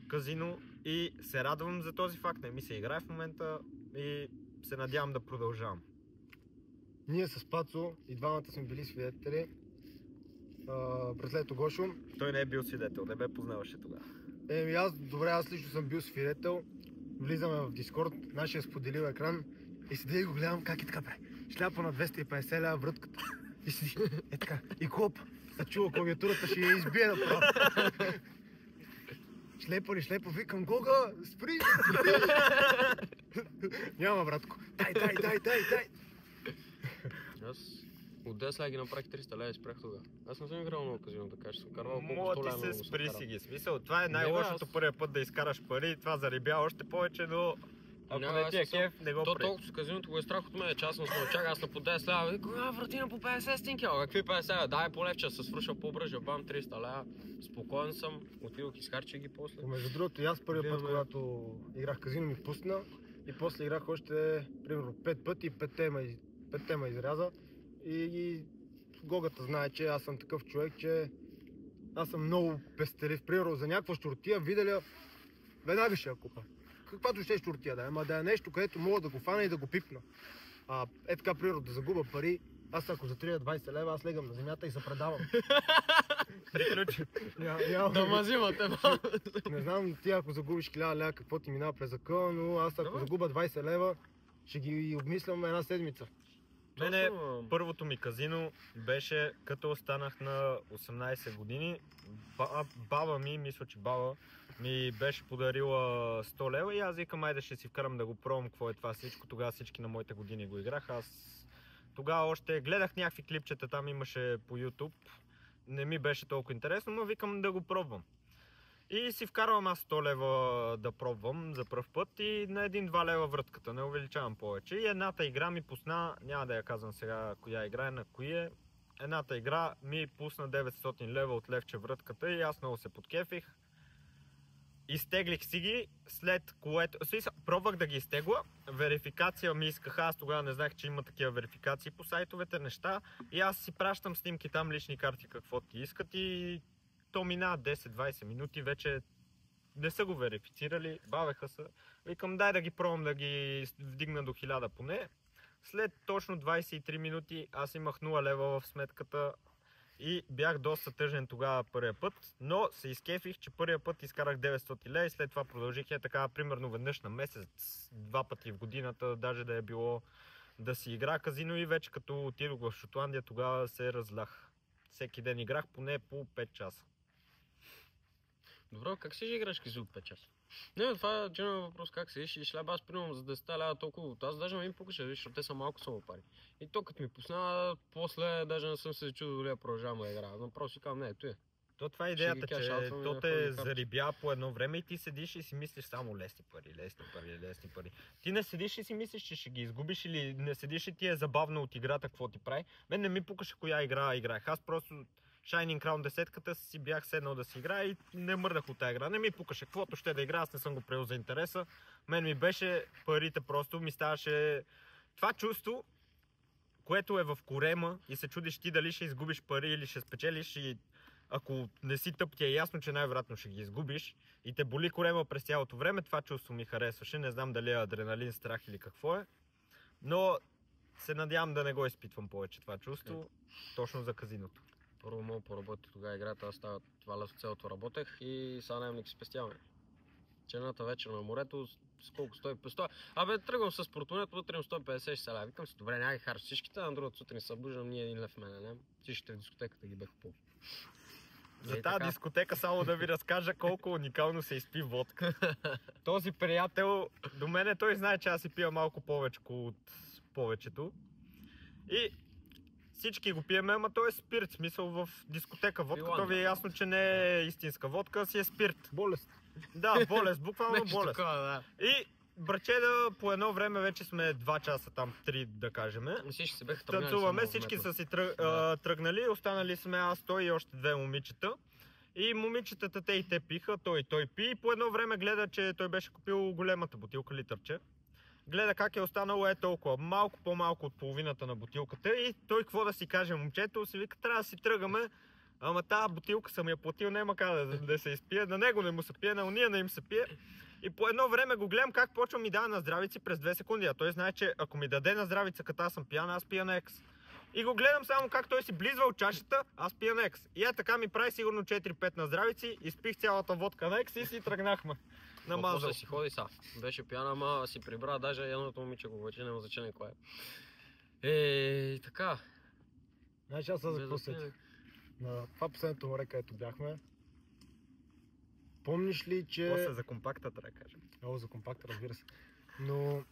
казино и се радвам за този факт. Не ми се играе в момента и се надявам да продължавам. Ние с Пацо и двамата сме били свидетели през лето Гошо. Той не е бил свидетел, не ме познаваше тогава. Аз лично съм бил свидетел. Влизаме в Дискорд, нашия споделил екран и седя и го гледам как е така прави. Шляпа на 250 лева врътката. И седи, така, и клоп. Се чува клавиатурата, ще я избие направо. Шлепа, викам, Гога, спри! Няма, братко. Дай! Аз от 10 лева ги направих 300 лева и спрях тогава. Аз не съм играл много казино, така че съм карвал колко Мога 100 ти лева се много спри съм си карал. ги. Смисъл, това е най-лошото първия път да изкараш пари, това зарибя още повече, но ако Няма, не ти е аз съм- кеф, не го То прави. толкова с казиното го е страх от мен, че аз съм смълчак, аз на по 10 лева, кога вратина по 50 стинки, какви 50 лева, дай по левче, се свършва по-бързо, бам 300 лева, спокоен съм, отидох изхарчи ги после. Между другото, и аз първият път, Гледаме. когато играх казино, ми пусна и после играх още, примерно, 5 пъти и 5 ме изряза. И Гогата знае, че аз съм такъв човек, че аз съм много пестелив. Примерно, за някаква щуртия, виделя, веднага ще я купа. Каквато ще е щуртия да е, ама да е нещо, където мога да го фана и да го пипна. Така, примерно, да загуба пари, аз ако затрия 20 лева, аз легам на земята и се предавам. Приключи. Да мазимате, Не знам ти ако загубиш 1000 лева какво ти минава през акъла, но аз ако загуба 20 лева, ще ги обмислям една седмица. Мене първото ми казино беше като останах на 18 години. Баба ми, мисля, че баба ми беше подарила 100 лева и аз викам, айде ще си вкарам да го пробвам какво е това всичко. Тогава всички на моите години го играх. Аз тогава още гледах някакви клипчета, там имаше по YouTube. Не ми беше толкова интересно, но викам да го пробвам. И си вкарвам аз 100 лева да пробвам за пръв път и на 1-2 лева врътката, не увеличавам повече. И едната игра ми пусна, няма да я казвам сега коя игра е, на кои е. Едната игра ми пусна 900 лева от левче врътката и аз много се подкефих. изтеглих си ги, след което... Пробвах да ги изтегла, верификация ми искаха, аз тогава не знаех, че има такива верификации по сайтовете, неща. И аз си пращам снимки там, лични карти, какво ти искат и то минава 10-20 минути, вече не са го верифицирали, бавеха се. Викам, дай да ги пробвам да ги вдигна до 1000 поне. След точно 23 минути аз имах 0 лева в сметката и бях доста тъжен тогава първия път, но се изкефих, че първия път изкарах 900 лева и след това продължих така примерно веднъж на месец, 2 пъти в годината, даже да е било да си игра казино и вече като отидох в Шотландия, тогава се разлях. Всеки ден играх поне по 5 часа. Добре, как си играш казино 5 часа? Не, това е дженен въпрос, как се и шляба, аз примерно за 10 лева толкова, аз даже не ми покажа, защото те са малко само пари. И то като ми пусна, после даже не съм се чудил дали да продължавам да играя, но просто си казвам, не, ето е. То това е идеята, че то те зарибя по едно време и ти седиш и си мислиш само лесни пари, лесни пари, лесни пари. Ти не седиш и си мислиш, че ще ги изгубиш или не седиш и ти е забавно от играта, какво ти прави. Мен не ми пукаше коя игра играех. Аз просто Shining Crown 10-ката си бях седнал да си играя и не мърдах от тази игра. Не ми пукаше каквото ще да игра, аз не съм го приел за интереса. Мен ми беше парите, просто ми ставаше това чувство, което е в корема и се чудиш ти дали ще изгубиш пари или ще спечелиш и ако не си тъп, ти е ясно, че най-вероятно ще ги изгубиш и те боли корема през цялото време, това чувство ми харесваше. Не знам дали е адреналин, страх или какво е, но се надявам да не го изпитвам повече това чувство, точно за казиното. Първо мога поработя тогава играта, аз това лесно цялото работех и сега наемник спестяваме. Черната вечер на морето, сколко 100. Абе, тръгвам с портмонето, вътре 150 ще се ля. Викам си, добре, няма ги харч всичките, на другата сутрин се събуждам, ние 1 лев в мене, не? Всичките в дискотеката ги бех по. За тази дискотека само да ви разкажа колко уникално се изпи водка. Този приятел, до мене той знае, че аз си пия малко повече от повечето. И всички го пиеме, ама той е спирт, смисъл в дискотека. Водката ви е ясно, че не е истинска водка, а си е спирт. Болест. Да, болест, буквално болест. Такова, да. И брачеда по едно време вече сме 2 часа там, 3 да кажем. Всички се беха тръгнали. Танцуваме, всички са си тръгнали, останали сме аз, той и още 2 момичета. И момичетата те и те пиха, той пи и по едно време гледа, че той беше купил големата бутилка литърче. Гледа как е останало толкова, малко по-малко от половината на бутилката и той какво да си каже, момчето си вика, трябва да си тръгаме, ама тази бутилка съм я платил, няма как да се изпие, на него не му се пие, на уния не им се пие. И по едно време го гледам как почва ми дава на здравици през 2 секунди, а той знае, че ако ми даде на здравица, като аз съм пиян, аз пия на екс. И го гледам само как той си близва от чашата, аз пия на екс. И така ми прави сигурно 4-5 на здравици, изпих цялата водка на екс и си тръгнахме. Намазал. После си ходи са. Беше пияна, ама си прибра, даже едното момиче го вече няма значение кое е. Така. Знаеш, аз за какво сетих? На това последното море, където бяхме, помниш ли, че... После за компакта трябва да кажем. О, за компакта, разбира се. Но,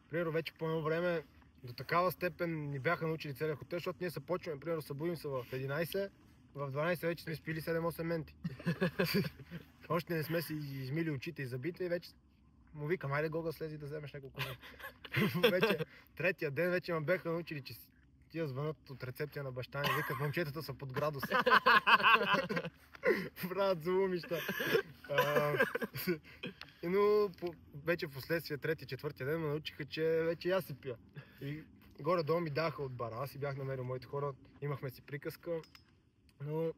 примерно, вече по едно време до такава степен ни бяха научили целия хотел, защото ние се почваме, примерно, събудим се в 11, в 12 вече сме спили 7-8 менти. Още не сме си измили очите и забите и вече му викам, айде Гога, слези да вземеш няколко минути. Вече третия ден вече ме бяха научили, че тия звънат от рецепция на баща ми, викат, момчетата са под градус. Правят злоумища. Но вече в последствие, третия-четвъртия ден ме научиха, че вече аз си пия. И горе-долу ми даха от бара. Аз си бях намерил моите хора, имахме си приказка. Но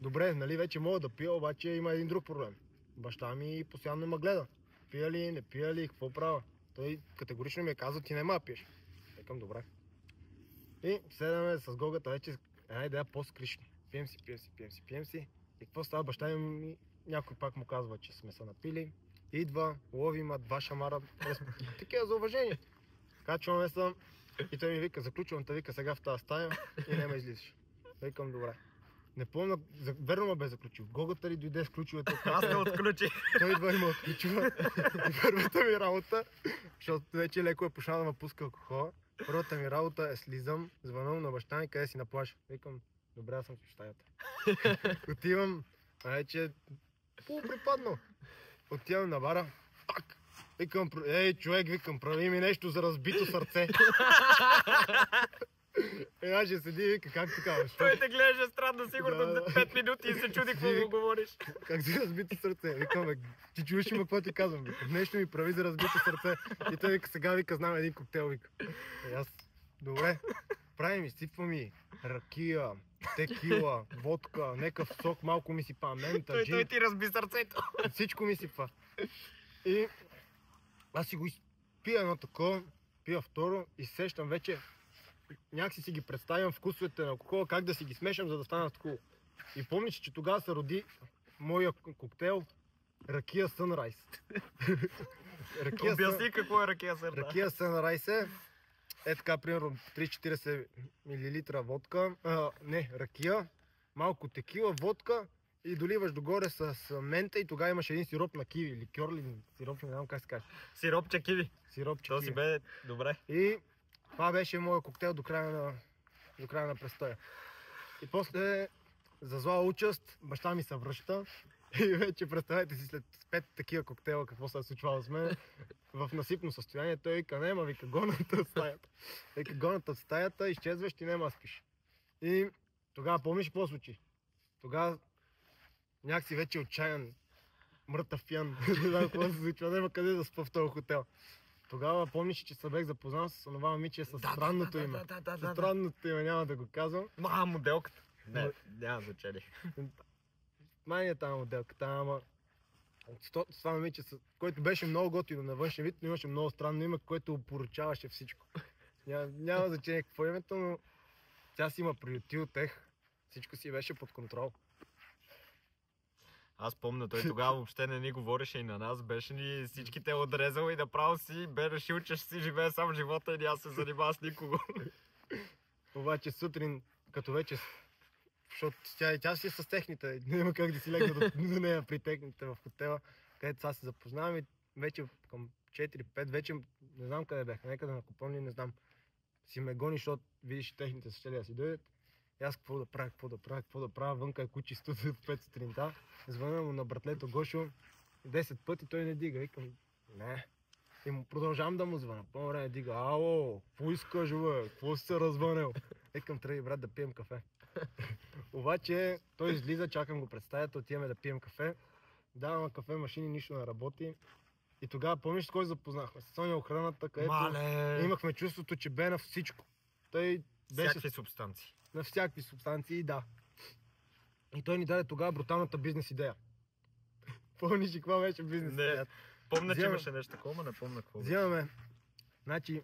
добре, нали, вече мога да пия, обаче има един друг проблем. Баща ми постоянно ме гледа. Пия ли, не пия ли, какво правя? Той категорично ми е казал, ти нема да пиеш. Викам, добре. И седаме с Гогата вече една идея по-скришни. Пием си. И какво става? Баща ми, някой пак му казва, че сме се напили. Идва, лови, има 2 шамара. Такива за уважение. Качваме се и той ми вика, заключвам те, вика сега в тази стая и няма излизаш. Викам, добре. Не помня, верно ме бе заключил. Гогата ли дойде с ключовете? Аз не отключих. Той идва и ме отключва. И първата ми работа, защото вече леко е почнал да ме пуска алкохола. Първата ми работа е слизам, звънам на баща ми, къде си на плаж. Викам, добре, аз съм в стаята. Отивам, вече полуприпаднал. Отивам на бара. Пак! Викам, ей човек, викам, прави ми нещо за разбито сърце. Една ще седи и вика, как така? Той те гледаше странно сигурно Да. 5 минути и се чуди какво му говориш. Как си разбито сърце? Викам, бе, ти чуеш ли ма какво ти казвам? Викам, нещо ми прави за разбито сърце. И той вика, сега вика, знам един коктейл, вика. И аз, добре, прави ми, сипва ми ракия, текила, водка, некъв сок, малко ми сипа, мента, Той джин, ти разби сърцето. всичко ми сипва. И аз си го пия едно такова, пия второ и сещам вече, някакси си ги представям вкусовете на алкохола, как да си ги смешам, за да станат cool. И помниш, че тогава се роди моя коктейл Ракия Sunrise. Обясни какво е ракия сърда. Ракия Sunrise е така, примерно 30-40 мл водка, ракия, малко текила, водка и доливаш догоре с мента и тогава имаш един сироп на киви, ликьор ли, сироп, не знам как се каже. Сиропче киви. Сиропче То си киви. бе добре. И това беше моят коктейл до края на престоя. И после, за зла участ, баща ми се връща. И вече представете си след 5 такива коктейла какво се е случвало с мен. В насипно състояние той вика, нема, вика, гоната от стаята. Вика, гоната от стаята, изчезваш, ти нема спиш. И тогава помниш какво случи? Тогава някакси вече отчаян, мъртъв пиян. Не знам какво се случва, няма къде да спа в този хотел. Тогава помниш, че се бех запознал с онова момиче с странното име. С странното име, няма да го казвам. Моделката. Не, няма значение. Май е тази моделката, ама това момиче, който беше много готино на външен вид, но имаше много странно име, което опоручаваше всичко. Няма значение какво е името, но тя си има приюти от тех. Всичко си беше под контрол. Аз помня, той тогава въобще не ни говореше и на нас, беше ни всичките отрезал и направо си бе решил, че ще си живее сам живота и няма се занимава с никого. Обаче сутрин, като вече, защото тя си е с техните, няма как да си легна до нея при техните в хотела, където сега се запознавам и вече към 4-5, вече не знам къде беха, нека да накупомни, не знам. Си ме гони, защото видиш техните са щели да си дойдат. И аз какво да правя, вънка е кучи в 5 сутринта. Звъня му на братлето Гошо 10 пъти, той не дига. Викам, не. И му продължавам да му звъня. По време дига, ало, какво искаш, бе? Какво си се развънел? Викам, трябва брат да пием кафе. Обаче той излиза, чакам го пред стаята, отиваме да пием кафе. Давам кафе машини, нищо не работи. И тогава помниш с кой запознахме? С Соня охраната, където имахме чувството, че бе на всичко. Той беше Всякакви субстанции. на всякакви субстанции, да. И той ни даде тогава бруталната бизнес идея. Помниш ли какво беше бизнес Не. идеята? Помня, че Вземам- имаше нещо такова, не помня какво. Взимаме, значи,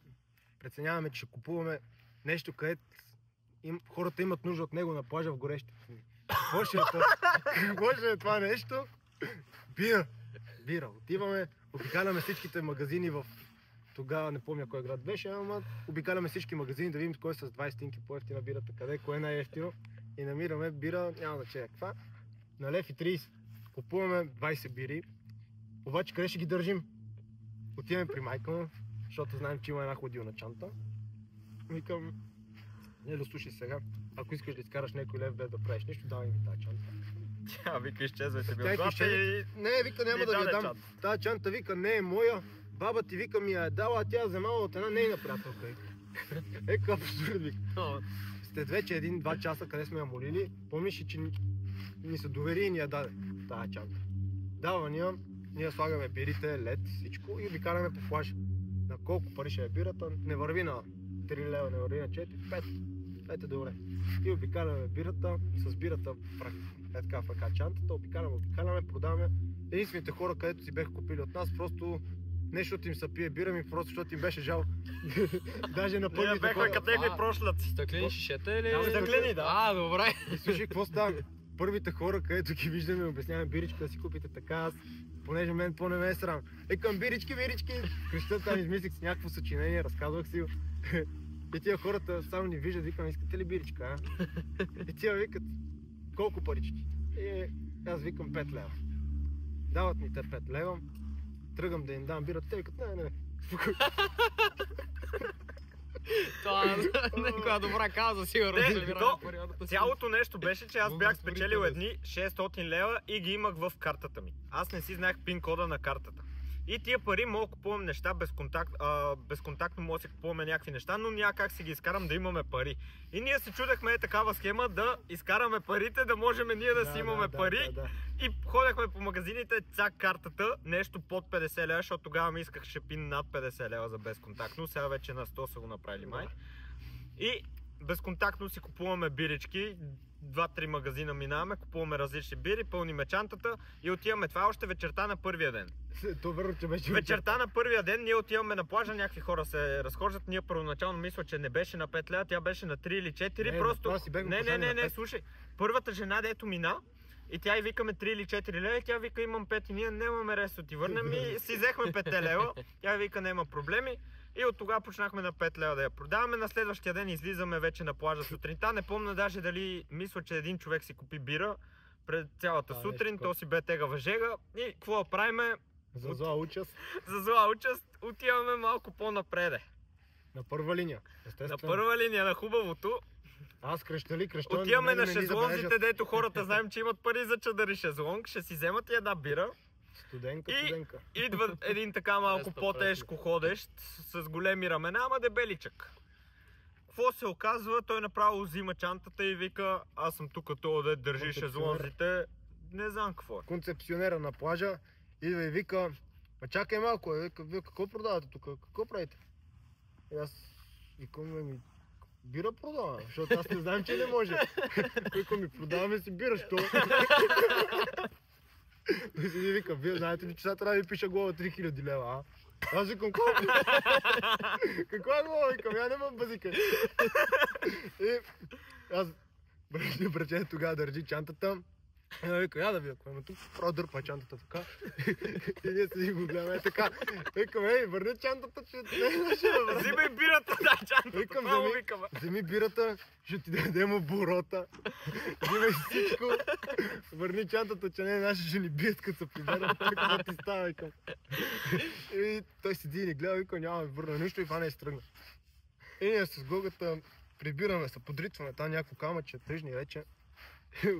преценяваме, че ще купуваме нещо, където хората имат нужда от него на плажа в горещо. Какво ще е това? Какво ще е това нещо? Бира. Отиваме, обикаляме всичките магазини в... Тогава не помня кой град беше, ама обикаляме всички магазини да видим кой е с 20 стинки по-ефтина бирата, къде, кое е най-ефтино. И намираме бира, няма значение каква, на 1,30 лв. Купуваме 20 бири, обаче къде ще ги държим? Отиваме при майка му, защото знаем, че има една ходилна чанта. Викам, не да слушай сега, ако искаш да изкараш някой лев без да правиш нищо, давай ми тази чанта. Тя вика, изчезвайте ми Тя от главата изчезна. и... Не, вика, няма и да ви даде дам. чанта. Тази чанта, вика, не е моя. Баба ти, вика, ми я е дала, а тя е вземала от една нейна приятелка. Какъв абсурд, вика. След вече 1-2 часа, къде сме я молили, помниш ли, че ни се довери и ни я даде тази чанта. Дава ни я, ние слагаме бирите, лед, всичко и обикаляме по плаж. На колко пари ще е бирата, не върви на 3 лева, не върви на 4, 5. 5 е добре. И обикаляме бирата, с бирата е така в ръка чантата, обикаляме, продаваме. Единствените хора, където си беха купили от нас, просто не защото им се пие бира ми, просто защото им беше жал. Даже на Ние първите бехме хора. категли прошлаци. Стъклени шишета или... Да, стъклени, да. А, добре. И слушай, какво става? Първите хора, където ги виждаме, обясняваме биричка да си купите така, аз, понеже мен по-не ме е срам. Към бирички! Креща там, измислих с някакво съчинение, разказвах си го. И тия хората само ни виждат, викам, искате ли биричка, а? И тия викат, колко парички? И аз викам 5 лева. Дават ми те 5 лева, тръгвам да им дам бирата, те викат, не. Това е някаква добра каза, сигурно. Не, събираме то периодата си. Цялото нещо беше, че аз бях Благотворителност. спечелил едни 600 лева и ги имах в картата ми. Аз не си знаех пин кода на картата. И тия пари мога да купувам неща безконтактно мога да си купуваме някакви неща, но няма как си ги изкарам да имаме пари. И ние се чудехме такава схема да изкараме парите, да можем ние да си имаме пари. И ходехме по магазините, цак картата, нещо под 50 лева, защото тогава ми исках пин над 50 лева за безконтактно, сега вече на 100 са го направили май. И безконтактно си купуваме бирички, 2-3 магазина минаваме, купуваме различни бири, пълниме чантата и отиваме. Това е още вечерта на първия ден. Вечерта на първия ден ние отиваме на плажа, някакви хора се разхождат. Ние първоначално мисля, че не беше на 5 лева, тя беше на 3 или 4. Просто... Не, слушай. Първата жена, дето мина, и тя и викаме 3 или 4 лева, и тя вика имам 5 и ние нямаме ресто, ти върнем и си взехме 5 лева. Тя вика няма проблеми. И от тогава почнахме на 5 лева да я продаваме. На следващия ден излизаме вече на плажа сутринта. Не помня даже дали мисля, че един човек си купи бира пред цялата сутрин. То си бе тегава жега. И какво да правиме? За зла участ. За зла участ отиваме малко по-напреде. На първа линия, естествено. На първа линия, на хубавото. Аз крещали. Отиваме на шезлонзите, дето хората знаем, че имат пари за чадъри шезлонг. Ще си вземат и една бира. Студенка. Идва един така малко по-тежко ходещ, с големи рамена, ама дебеличък. Какво се оказва? Той направо взима чантата и вика, аз съм тук това да държи шезлонзите. Не знам какво е. Концепционера на плажа идва и вика, чакай малко, вие какво продавате тук? Какво правите? И аз викам, бира продаваме, защото аз не знам, че не може. Викам, продаваме си бира, що? Той си вика, вие знаете ли, че сега трябва да ви пиша глава 3000 лева, а? Аз викам, каква глава? Викам, я нямам базика. И аз, браче, тогава държи чантата. И вика, я да ви, ако има тук, право дърпа чантата така. И ние си го гледаме така. Викам, върни чантата, че не е наша да върни. Взимай бирата, да, чантата, това викаме. Вземи бирата, ще ти дадем оборота. Взимай всичко. Върни чантата, че не е наша, ще ни бият, като се приберат. Какво ти става, викам. И той седи и ни гледа, викам, няма да върна нищо и фана и стръгна. И ние с Гогата прибираме се, подритваме там някакво камъче, тъжни вече.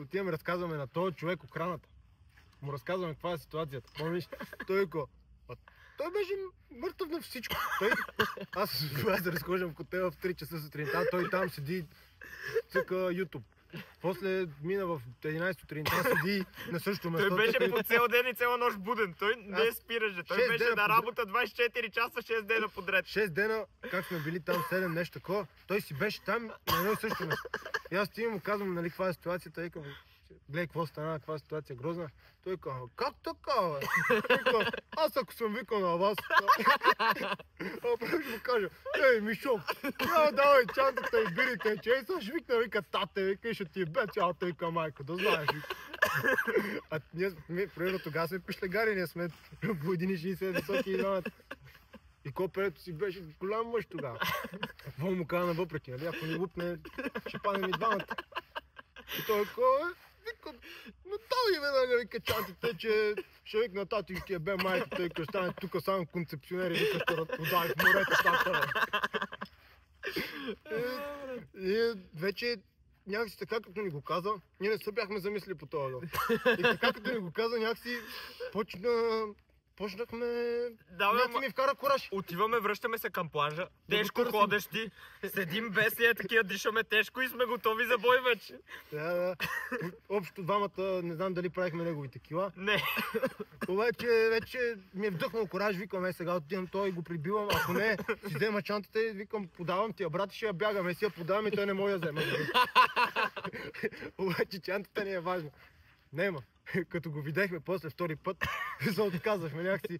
Отиваме, разказваме на този човек охраната. Му разказваме каква е ситуацията. Помниш? Той беше мъртъв на всичко. Аз разхождам в хотела в 3 часа сутринта, той там седи, цъка YouTube. После мина в 11 сутринта, седи на същото место. Той беше по цял ден и цяла нощ буден. Той не спираше. Той беше на работа 24 часа, 6 дена подред. 6 дена, как сме били там 7, нещо такова. Той си беше там на едно и също место. И аз ти му казвам, нали, каква е ситуацията. Викам, гледай, какво стана, каква ситуация грозна. Той казва, как така, бе? Викам, аз ако съм викал на вас, ще му кажа, Мишо, давай чантата и бирите, че сега ще викна, вика, тате, вика, и ще ти е бе цялата, вика, майка, да знаеш, вика. А ние, примерно, тогава сме пишлегари, ние сме по 1,60 високи и двамата. И копелето си беше голям мъж тогава. Какво му каза навъпреки, нали? Ако ни лупне, ще паднем и двамата. И той вика, но той веднага вика чантите, че ще викна тати и ще е бе майката и ще стане тук само концепционер и вика ще разпродай в морето тата. И вече някакси така като ни го каза, ние не се бяхме замислили по това. И така като ни го каза, някакси почнахме... Някакси ми вкара кураж. Отиваме, връщаме се към плажа, тежко ходещи, седим без лия, такива дишаме тежко и сме готови за бой вече. Да. Общо двамата, не знам дали правихме неговите кила. Не. Обаче вече ми е вдъхнал кураж, викам, сега отивам той и го прибивам, ако не, си взема чантата и викам, подавам ти я, брат, ще я бягаме, си я подавам и той не може да взема. Обаче чантата не е важна. Нема. Като го видяхме после втори път, се отказахме някакси.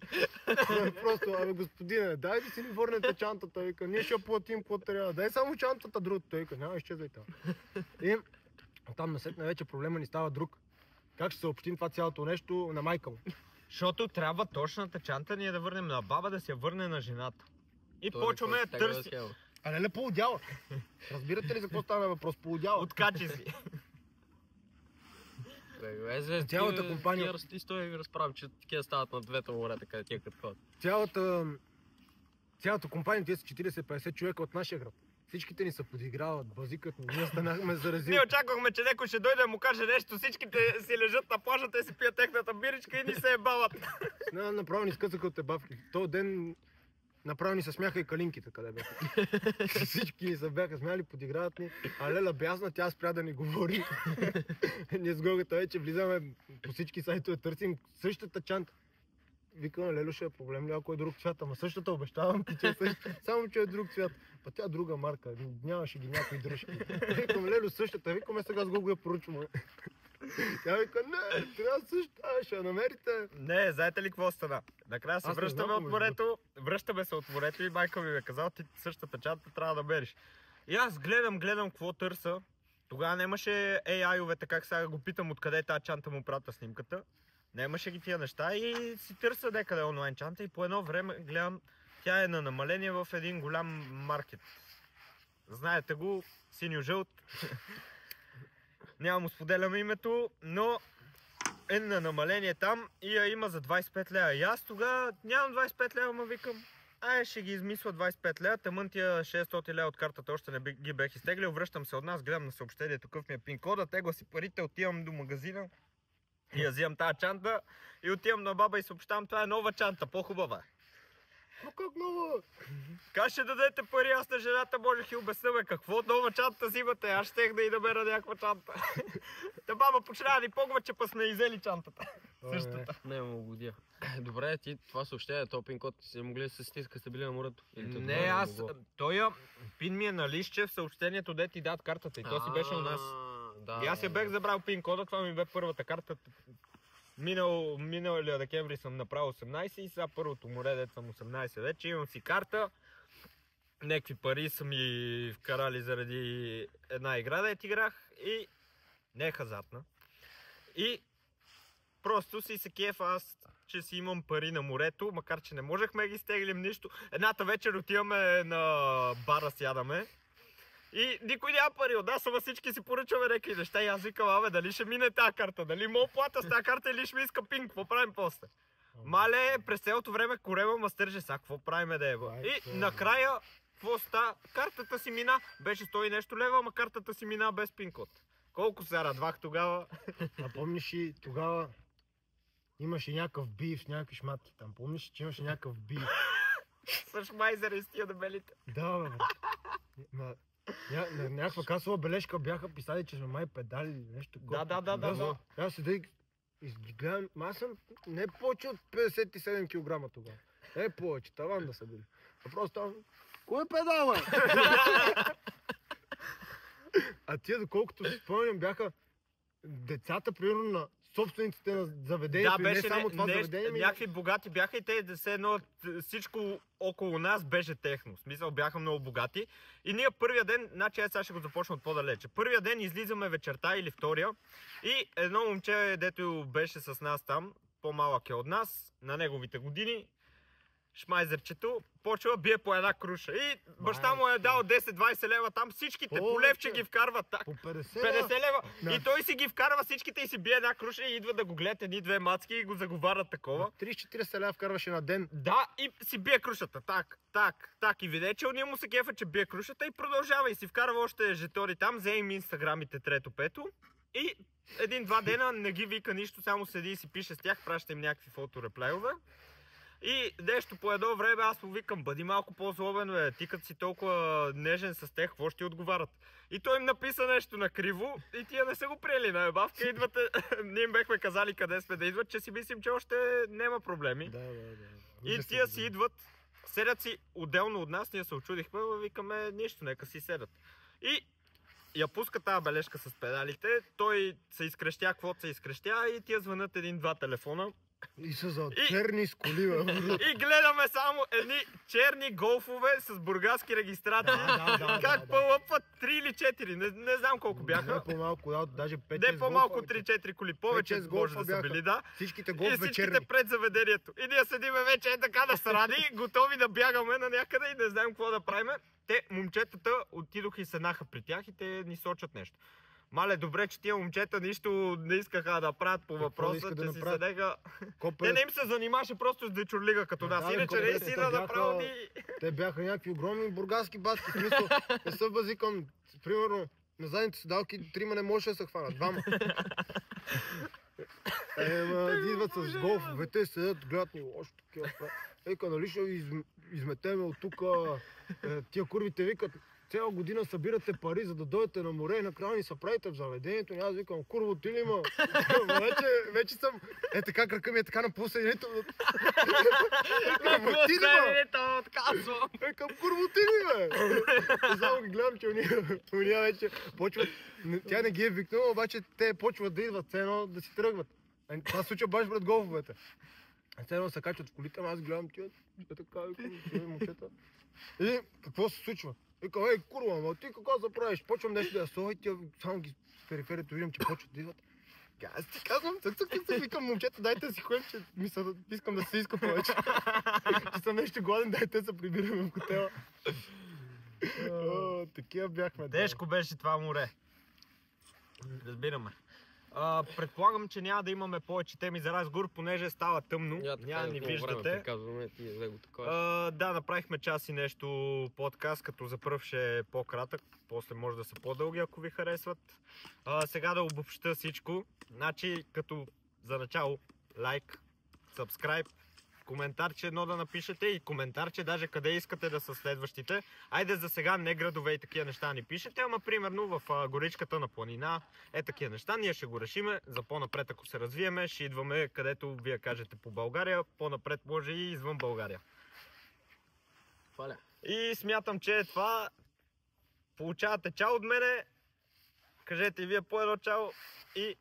Просто, господине, дай да си ни върнете чантата, вика, ние ще платим какво трябва. Дай само чантата, другото, вика, няма, изчезвай там. И там насетне вече проблема ни става друг. Как ще съобщим това цялото нещо на майка му? Защото трябва точната чанта ние да върнем на баба, да се я върне на жената. И почваме да търси. А не полудяла. Разбирате ли за какво стана въпрос? Полудяла. Откачи си. Цялата компания... Ти стой ви разправи, че такива стават на двете морета, къде тия като ходят. Цялата компания, тези са 40-50 човека от нашия град. Всичките ни се подиграват, базикат ни. Ние станахме зарази. Ние очаквахме, че някой ще дойде да му каже нещо, всичките си лежат на плажата и си пият техната биричка и ни се ебават. Направо ни скъсаха от ебавки. Този ден направо ни се смяха и калинките, къде бяха. Всички ни се бяха смяли, подиграват ни. А Леля бясна, тя спря да ни говори. Ние с Гогата вече влизаме по всички сайтове, търсим същата чанта. Викаме, Лело, ще е проблем ли, ако е друг цвят, ама същата обещавам ти, че е същата, само че е друг цвят. Па тя друга марка, нямаше ги някои дръжки. Викаме, Лело, същата, викаме, сега с Гого я поръчваме. Тя вика, не, трябва същата, ще я намерите. Не, знаете ли какво стана? Накрая се Аз не връщаме знам, от между морето, връщаме се от морето и майка ми е казала, ти същата чанта трябва да береш. И аз гледам какво търса. Тогава нямаше AI-овете, как сега го питам откъде е тази чанта му прата снимката. Нямаше ги тия неща и си търся някъде онлайн чанта и по едно време гледам, тя е на намаление в един голям маркет. Знаете го, синьо-жълт. Няма му споделяме името, но е на намаление там и я има за 25 лева. И аз тогава нямам 25 лева, ма викам, ще ги измисля 25 лева, тъмън тия 600 лева от картата още не ги бех изтеглил, връщам се от нас, гледам на съобщението какъв ми е пин кода, тегла си парите, отивам до магазина и я взимам тази чанта и отивам на баба и съобщавам, това е нова чанта, по-хубава. Но как нова? Как ще дадете пари, аз на жената можех и обясняме какво нова чанта взимате, аз щех да и намеря някаква чанта. Та баба почна да ни погва, че па сме изели чантата. Същата. Не му годия. Добре, ти това съобщение, този пин код си могли да се стиска, сте били на морето? Не, аз, тоя пин ми е на листче в съобщението, де ти дадат картата и то си беше у нас. И аз я бех забрал пин кода, това ми бе първата карта. Миналия декември съм направил 18 и сега първото море, дето съм 18 вече, имам си карта. Някакви пари са ми вкарали заради една игра, да играх и не е хазартна. И просто си се кефа аз, че си имам пари на морето, макар че не можехме да ги стеглим нищо. Едната вечер отиваме на бара, сядаме. И никой няма пари от нас, ама всички си поръчваме някакви неща и аз викам, дали ще мине тази карта, дали мога плата с тази карта или ще ми иска пинг, какво правим после? Мале, през цялото време корема ма стърже, сега какво правим да еба? И накрая, какво ста? Картата си мина, беше 100 и нещо лева, ама картата си мина без пин код. Колко се радвах тогава? А помниш ли тогава имаше някакъв биф с някакви шматки там, помниш, че имаше някакъв биф? С шмайзера и с тия дебелите. Да, бе. На някаква касова бележка бяха писали, че сме май педали или нещо. Да. Аз седа и гледам, аз съм не повече от 57 кг тогава. Не повече, таван да са били. А просто там, кой е педал, бе? А тия, доколкото си спомням, бяха децата, примерно на собствениците на заведението, да, и не само това заведение. Някакви богати бяха и те все едно всичко около нас беше техно. В смисъл бяха много богати. И ние първия ден, значи аз сега ще го започна от по-далече. Първия ден излизаме вечерта или втория и едно момче, дето беше с нас там, по-малък е от нас, на неговите години, шмайзерчето, почва бие по една круша. И баща му е дал 10-20 лева там, всичките по левче ги вкарват так. По 50 лева. Да. И той си ги вкарва всичките и си бие една круша и идва да го гледат едни-две мацки и го заговарят такова. 30-40 лева вкарваше на ден. Да, и си бие крушата. Так. И виде, че уния му се кефа, че бие крушата и продължава и си вкарва още жетори там, взе им инстаграмите трето-пето. И един-два дена не ги вика нищо, само седи и си пише с тях, праща им някакви фотореплейове. И нещо по едно време аз му викам, бъди малко по-злобен, бе, ти като си толкова нежен с тях, какво ще ти отговарят? И той им написа нещо накриво и тия не са го приели на ебавка, идвате, ние им бехме казали къде сме да идват, че си мислим, че още няма проблеми. Да. И тия си идват, седят си отделно от нас, ние се очудихме, викаме нищо, нека си седят. И я пуска тази бележка с педалите, той се изкрещя, каквото се изкрещя и тия звънат един-два телефона. И са за черни с коли, бе. И гледаме само едни черни голфове с бургаски регистрации. Как пълъпват 3 или 4, не знам колко бяха. Не по-малко, даже 5-6 Не по-малко 3-4 коли, повече може да са били, да. Всичките И голфове всичките черни. пред заведението. И ние седиме вече така да сради, готови да бягаме на някъде и не знаем какво да правим. Те, момчетата, отидоха и седнаха при тях и те ни сочат нещо. Мале, добре, че тия момчета нищо не искаха да правят по въпроса, искат да че си направят? седеха. Копе, Те не им се занимаваше просто с дечурлига като нас. Да, бе, Иначе копе, наистина те направо бяха- ни... те бяха някакви огромни бургаски батки. В смисъл, не са базикам. Примерно, на задните седалки трима не можеше да се хванат. Двама. Идват с голфовете, седят, гледат ни лошо такива. Ека, нали ще изметеме от тук. Тия курвите викат, цяла година събирате пари, за да дойдете на море и накрая ни се правите в заведението. И аз викам, курво, ти ли има? вече съм... Така кръка ми е така на полуседението. Ти ли има? Викам, курво, ти ли бе? И само ги гледам, че уния вече почват... Тя не ги е викнала, обаче те почват да идват, все едно да си тръгват. Това се случва баш пред голфовете. Все едно се качват в колите, аз гледам тия така, викам, тия момчета. И какво се случва? Викам, ей, курва, ама ти какво да правиш? Почвам нещо да я сова и тия само ги с периферията виждам, че почват да идват. Аз ти казвам, цък, викам, момчета, дайте си ходим, че искам да се иска повече. Че съм нещо гладен, дайте да се прибираме в хотела. Такива бяхме. Тежко беше това море. Разбираме. Предполагам, че няма да имаме повече теми за разговор, понеже става тъмно. Няма ни виждате. Да, направихме час и нещо подкаст, като за пръв ще е по-кратък, после може да са по-дълги, ако ви харесват. Сега да обобща всичко. Значи, като за начало, лайк, сабскрайб, коментарче едно да напишете и коментарче даже къде искате да са следващите. Айде за сега не градове и такива неща ни пишете, ама примерно в горичката на планина такива неща. Ние ще го решиме. За по-напред, ако се развиеме, ще идваме където вие кажете по България. По-напред може и извън България. И смятам, че това получавате чао от мене. Кажете и вие по едно чао и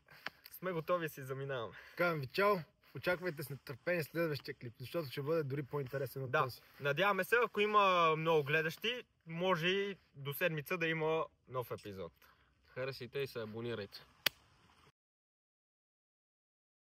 сме готови си заминаваме. Казвам ви чао. Очаквайте с нетърпение следващия клип, защото ще бъде дори по-интересен от този. Надяваме се, ако има много гледащи, може и до седмица да има нов епизод. Харесайте и се абонирайте.